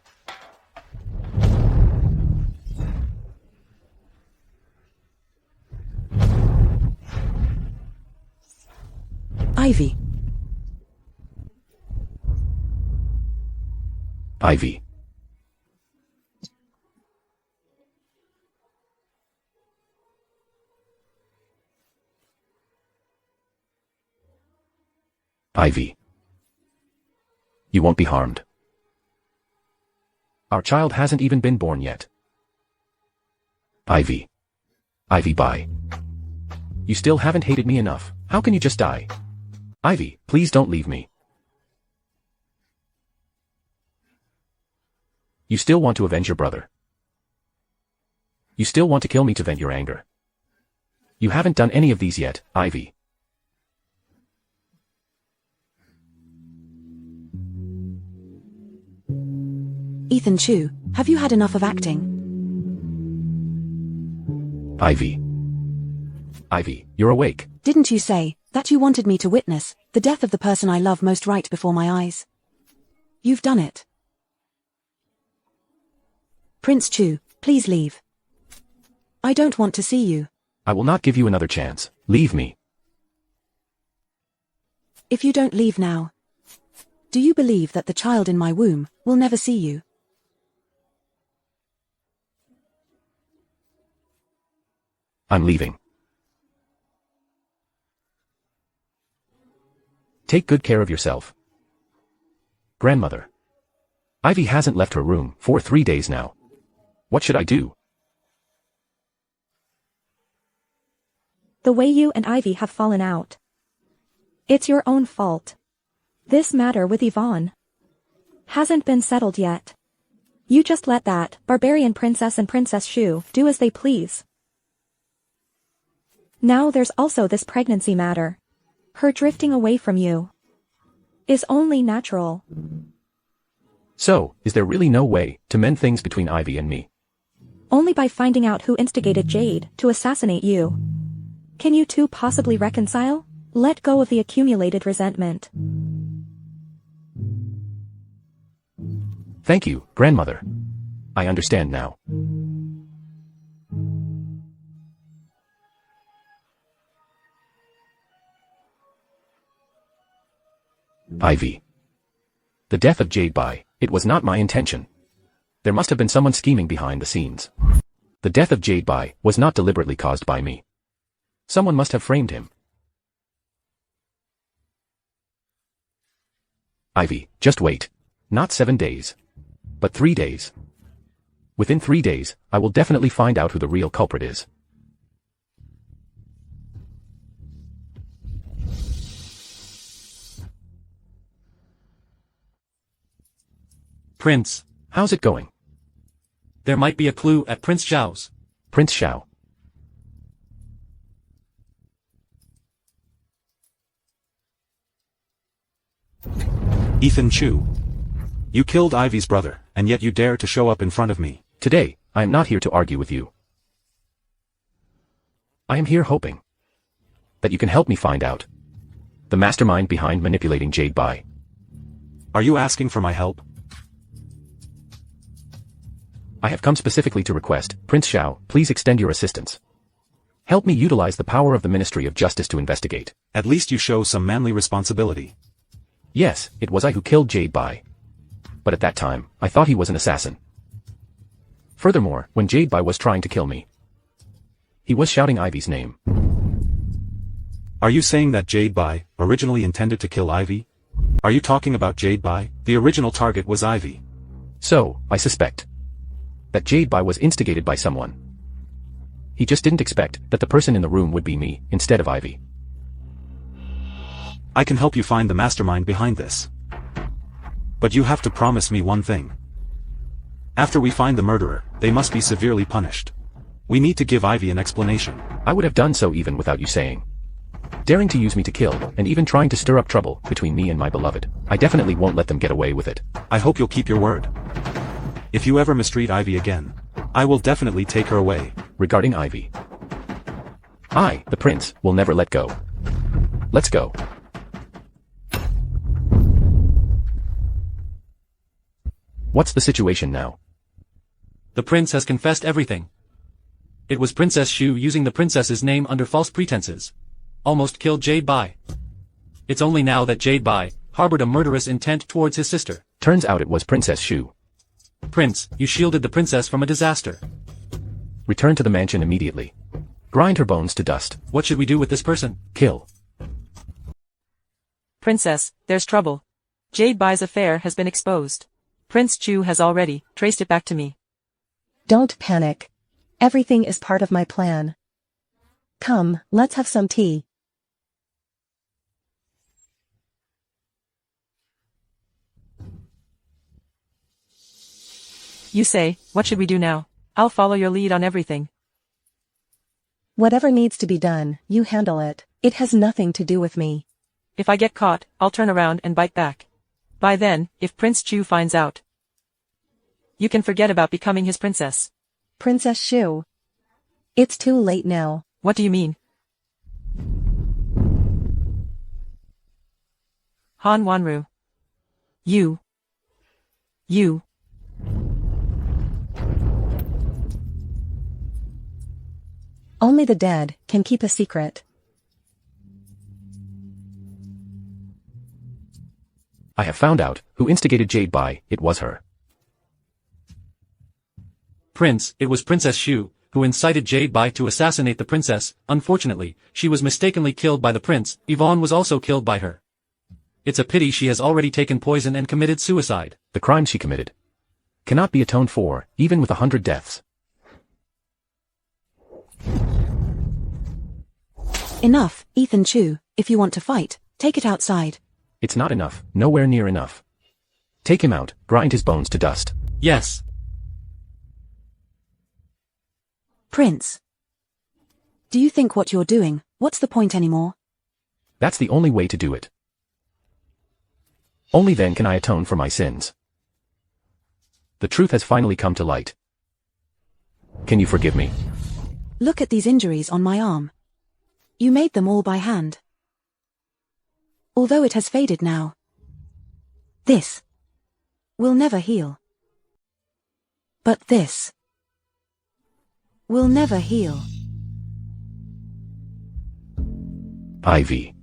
Ivy. Ivy. Ivy. You won't be harmed. Our child hasn't even been born yet. Ivy. Ivy, bye. You still haven't hated me enough. How can you just die? Ivy, please don't leave me. You still want to avenge your brother. You still want to kill me to vent your anger. You haven't done any of these yet, Ivy. Ethan Chu, have you had enough of acting? Ivy. Ivy, you're awake. Didn't you say that you wanted me to witness the death of the person I love most right before my eyes? You've done it. Prince Chu, please leave. I don't want to see you. I will not give you another chance. Leave me. If you don't leave now, do you believe that the child in my womb will never see you? I'm leaving. Take good care of yourself. Grandmother. Ivy hasn't left her room for 3 days now. What should I do? The way you and Ivy have fallen out. It's your own fault. This matter with Yvonne hasn't been settled yet. You just let that barbarian princess and Princess Shu do as they please. Now there's also this pregnancy matter. Her drifting away from you is only natural. So, is there really no way to mend things between Ivy and me? Only by finding out who instigated Jade to assassinate you. Can you two possibly reconcile? Let go of the accumulated resentment. Thank you, grandmother. I understand now. Ivy. The death of Jade Bai, it was not my intention. There must have been someone scheming behind the scenes. The death of Jade Bai was not deliberately caused by me. Someone must have framed him. Ivy, just wait. Not 7 days. But 3 days. Within 3 days, I will definitely find out who the real culprit is. Prince, How's it going? there might be a clue at Prince Xiao's. Prince Xiao. Ethan Chu. You killed Ivy's brother, and yet you dare to show up in front of me. Today, I am not here to argue with you. I am here hoping that you can help me find out the mastermind behind manipulating Jade Bai. Are you asking for my help? I have come specifically to request, Prince Xiao, please extend your assistance. Help me utilize the power of the Ministry of Justice to investigate. At least you show some manly responsibility. Yes, it was I who killed Jade Bai. But at that time, I thought he was an assassin. Furthermore, when Jade Bai was trying to kill me, he was shouting Ivy's name. Are you saying that Jade Bai originally intended to kill Ivy? Are you talking about Jade Bai? The original target was Ivy. So, I suspect that Jade Bai was instigated by someone. He just didn't expect that the person in the room would be me, instead of Ivy. I can help you find the mastermind behind this. But you have to promise me one thing. After we find the murderer, they must be severely punished. We need to give Ivy an explanation. I would have done so even without you saying. Daring to use me to kill, and even trying to stir up trouble between me and my beloved. I definitely won't let them get away with it. I hope you'll keep your word. If you ever mistreat Ivy again, I will definitely take her away. Regarding Ivy, I, the prince, will never let go. Let's go. What's the situation now? The prince has confessed everything. It was Princess Shu using the princess's name under false pretenses. Almost killed Jade Bai. It's only now that Jade Bai harbored a murderous intent towards his sister. Turns out it was Princess Shu. Prince, you shielded the princess from a disaster. Return to the mansion immediately. Grind her bones to dust. What should we do with this person? Kill. Princess, there's trouble. Jade Bai's affair has been exposed. Prince Chu has already traced it back to me. Don't panic. Everything is part of my plan. Come, let's have some tea. You say, what should we do now? I'll follow your lead on everything. Whatever needs to be done, you handle it. It has nothing to do with me. If I get caught, I'll turn around and bite back. By then, if Prince Chu finds out, you can forget about becoming his princess. Princess Shu. It's too late now. What do you mean? Han Wanru. You. Only the dead can keep a secret. I have found out who instigated Jade Bai. It was her. Prince, it was Princess Shu, who incited Jade Bai to assassinate the princess. Unfortunately, she was mistakenly killed by the prince. Yvonne was also killed by her. It's a pity she has already taken poison and committed suicide. The crime she committed cannot be atoned for, even with 100 deaths. Enough, Ethan Chu. If you want to fight, take it outside. It's not enough, nowhere near enough. Take him out, grind his bones to dust. Yes. Prince. Do you think what you're doing, what's the point anymore? That's the only way to do it. Only then can I atone for my sins. The truth has finally come to light. Can you forgive me? Look at these injuries on my arm. You made them all by hand. Although it has faded now. This will never heal. But this will never heal. Ivy.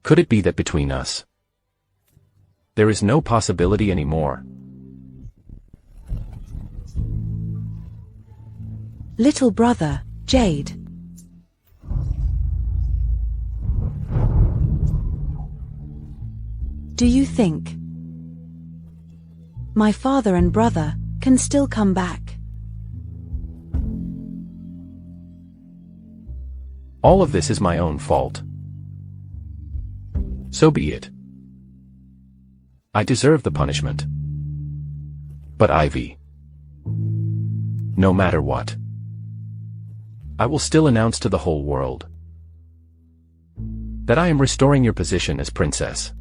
Could it be that between us, there is no possibility anymore? Little brother, Jade. Do you think my father and brother can still come back? All of this is my own fault. So be it. I deserve the punishment. But Ivy, no matter what, I will still announce to the whole world that I am restoring your position as princess.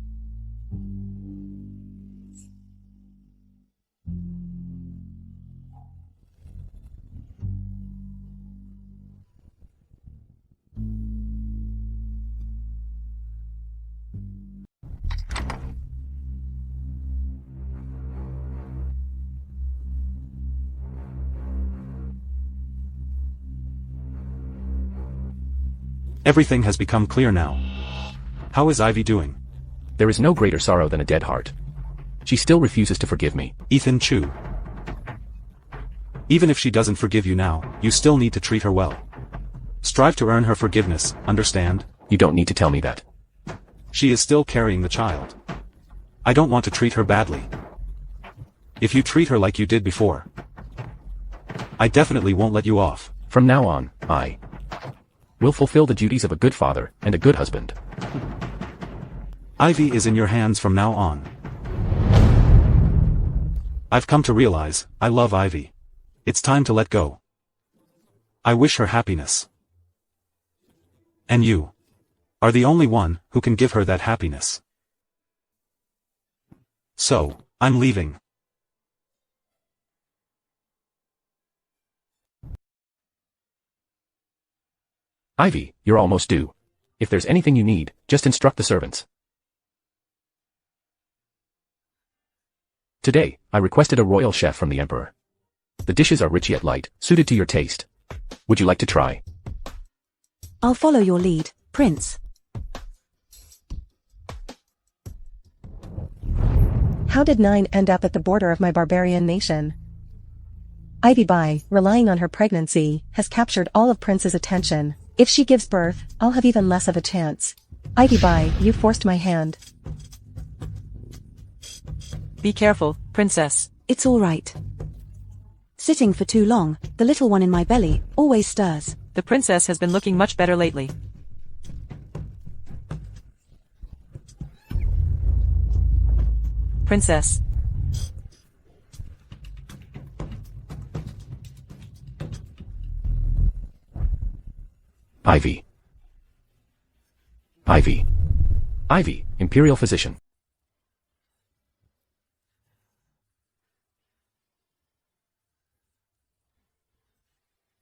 Everything has become clear now. How is Ivy doing? There is no greater sorrow than a dead heart. She still refuses to forgive me. Ethan Chu. Even if she doesn't forgive you now, you still need to treat her well. Strive to earn her forgiveness, understand? You don't need to tell me that. She is still carrying the child. I don't want to treat her badly. If you treat her like you did before, I definitely won't let you off. From now on, I will fulfill the duties of a good father and a good husband. Ivy is in your hands from now on. I've come to realize, I love Ivy. It's time to let go. I wish her happiness. And you are the only one who can give her that happiness. So, I'm leaving. Ivy, you're almost due. If there's anything you need, just instruct the servants. Today, I requested a royal chef from the Emperor. The dishes are rich yet light, suited to your taste. Would you like to try? I'll follow your lead, Prince. How did Nine end up at the border of my barbarian nation? Ivy, by relying on her pregnancy, has captured all of Prince's attention. If she gives birth, I'll have even less of a chance. Ivy, by you forced my hand. Be careful, princess. It's all right. Sitting for too long, the little one in my belly always stirs. The princess has been looking much better lately. Princess. Ivy. Ivy. Ivy, Imperial physician.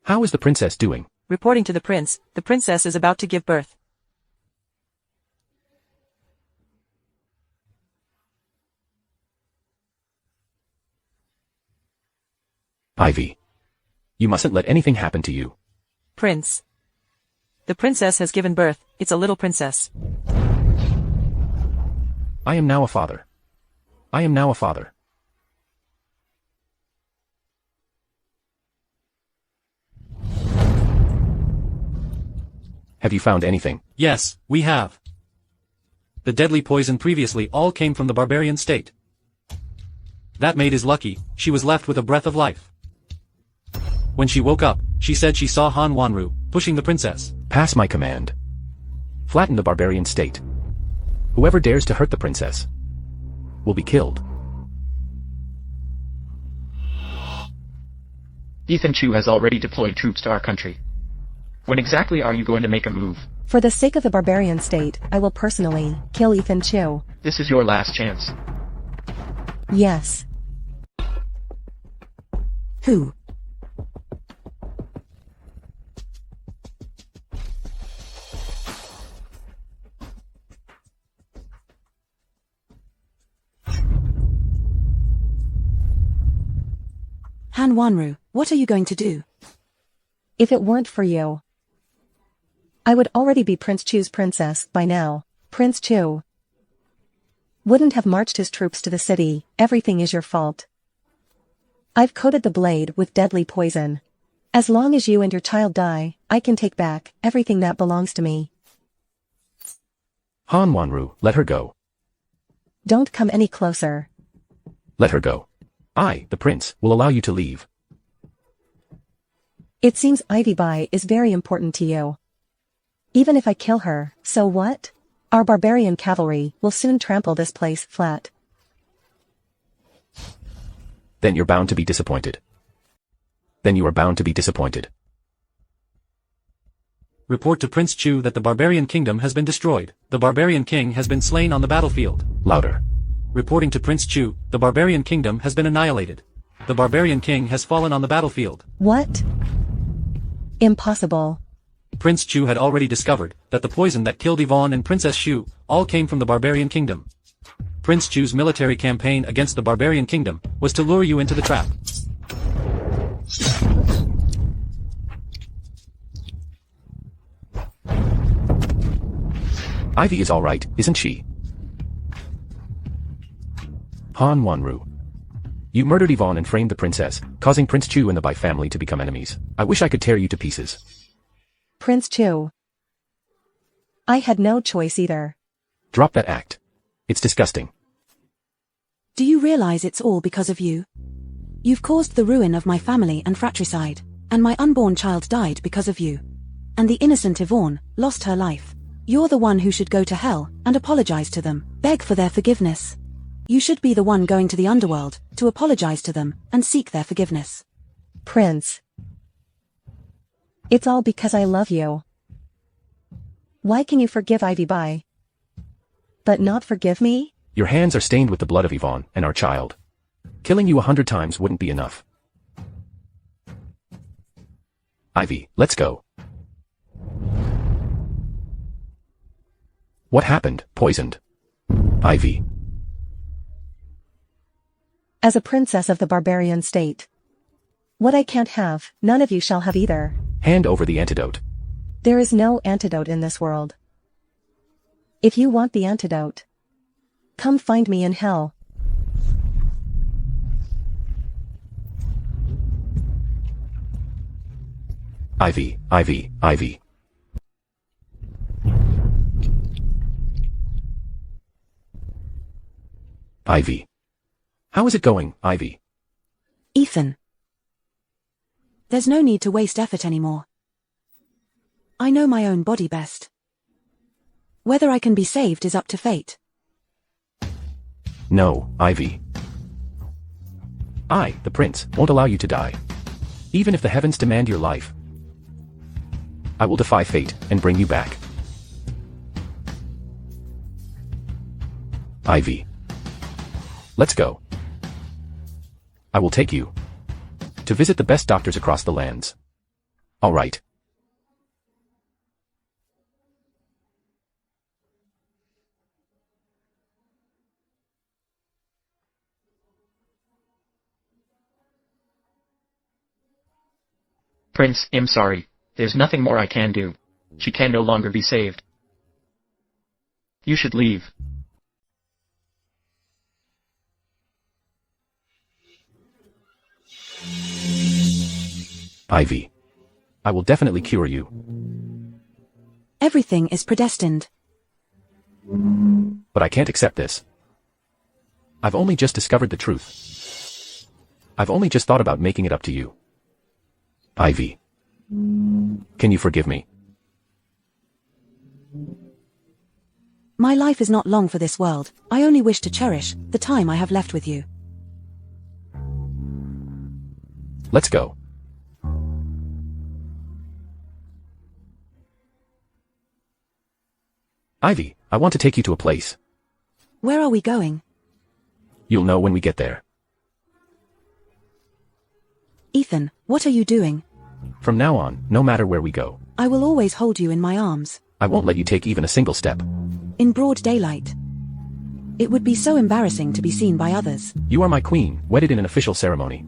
How is the princess doing? Reporting to the princess is about to give birth. Ivy. You mustn't let anything happen to you. Prince. The princess has given birth, it's a little princess. I am now a father. I am now a father. Have you found anything? Yes, we have. The deadly poison previously all came from the barbarian state. That maid is lucky, she was left with a breath of life. When she woke up, she said she saw Han Wanru pushing the princess. Pass my command. Flatten the barbarian state. Whoever dares to hurt the princess will be killed. Ethan Chu has already deployed troops to our country. When exactly are you going to make a move? For the sake of the barbarian state, I will personally kill Ethan Chu. This is your last chance. Yes. Who? Han Wanru, what are you going to do? If it weren't for you, I would already be Prince Chu's princess by now. Prince Chu wouldn't have marched his troops to the city. Everything is your fault. I've coated the blade with deadly poison. As long as you and your child die, I can take back everything that belongs to me. Han Wanru, let her go. Don't come any closer. Let her go. I, the prince, will allow you to leave. It seems Ivy Bai is very important to you. Even if I kill her, so what? Our barbarian cavalry will soon trample this place flat. Then you're bound to be disappointed. Then you are bound to be disappointed. Report to Prince Chu that the barbarian kingdom has been destroyed. The barbarian king has been slain on the battlefield. Louder. Reporting to Prince Chu, the barbarian kingdom has been annihilated. The barbarian king has fallen on the battlefield. What? Impossible. Prince Chu had already discovered that the poison that killed Yvonne and Princess Shu all came from the barbarian kingdom. Prince Chu's military campaign against the barbarian kingdom was to lure you into the trap. Ivy is all right, isn't she? Han Wanru. You murdered Yvonne and framed the princess, causing Prince Chu and the Bai family to become enemies. I wish I could tear you to pieces. Prince Chu. I had no choice either. Drop that act. It's disgusting. Do you realize it's all because of you? You've caused the ruin of my family and fratricide, and my unborn child died because of you. And the innocent Yvonne lost her life. You're the one who should go to hell and apologize to them, beg for their forgiveness. You should be the one going to the underworld to apologize to them and seek their forgiveness. Prince. It's all because I love you. Why can you forgive Ivy Bai, but not forgive me? Your hands are stained with the blood of Yvonne and our child. Killing you 100 times wouldn't be enough. Ivy, let's go. What happened? Poisoned. Ivy. As a princess of the barbarian state. What I can't have, none of you shall have either. Hand over the antidote. There is no antidote in this world. If you want the antidote, come find me in hell. Ivy, Ivy, Ivy. Ivy. How is it going, Ivy? Ethan. There's no need to waste effort anymore. I know my own body best. Whether I can be saved is up to fate. No, Ivy. I, the prince, won't allow you to die. Even if the heavens demand your life. I will defy fate and bring you back. Ivy. Let's go. I will take you to visit the best doctors across the lands. All right. Prince, I'm sorry. There's nothing more I can do. She can no longer be saved. You should leave. Ivy. I will definitely cure you. Everything is predestined. But I can't accept this. I've only just discovered the truth. I've only just thought about making it up to you. Ivy. Can you forgive me? My life is not long for this world. I only wish to cherish the time I have left with you. Let's go. Ivy, I want to take you to a place. Where are we going? You'll know when we get there. Ethan, what are you doing? From now on, no matter where we go, I will always hold you in my arms. I won't let you take even a single step. In broad daylight. It would be so embarrassing to be seen by others. You are my queen, wedded in an official ceremony.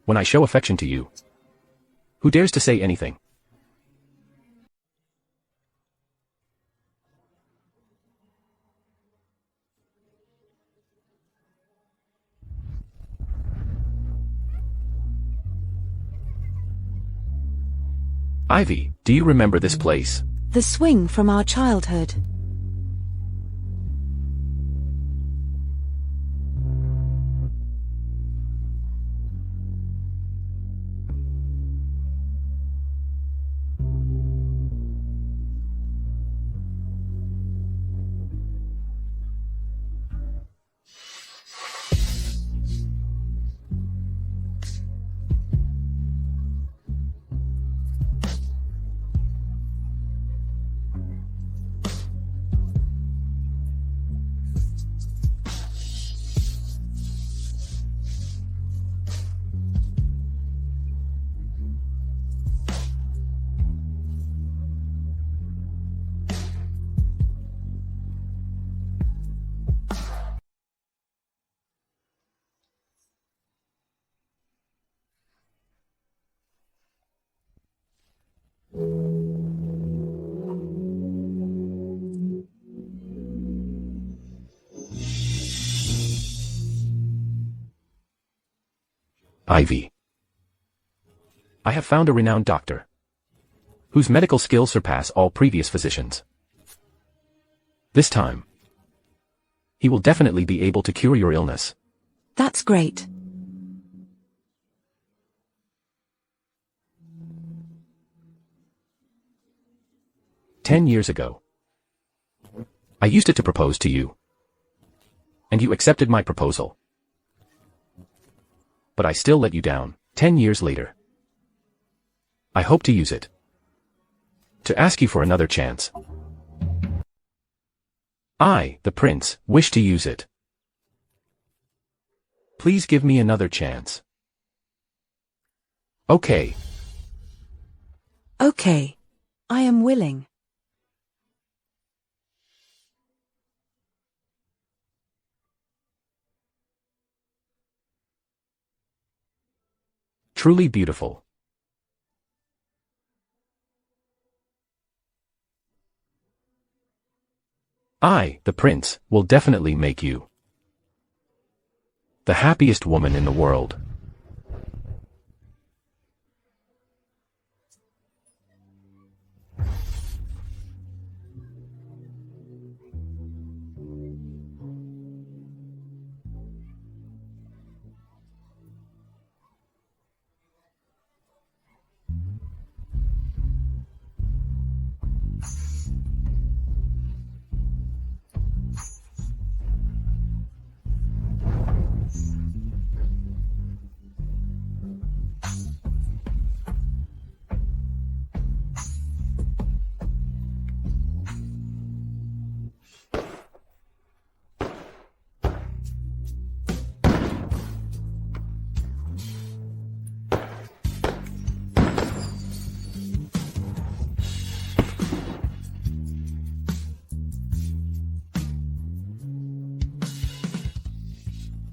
When I show affection to you, who dares to say anything? Ivy, do you remember this place? The swing from our childhood. Ivy. I have found a renowned doctor, whose medical skills surpass all previous physicians. This time, he will definitely be able to cure your illness. That's great. "10 years ago, I used it to propose to you, and you accepted my proposal. But I still let you down, 10 years later. I hope to use it to ask you for another chance. I, the prince, wish to use it. Please give me another chance." Okay. Okay. I am willing. Truly beautiful. I, the prince, will definitely make you the happiest woman in the world.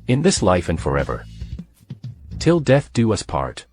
In this life and forever, till death do us part.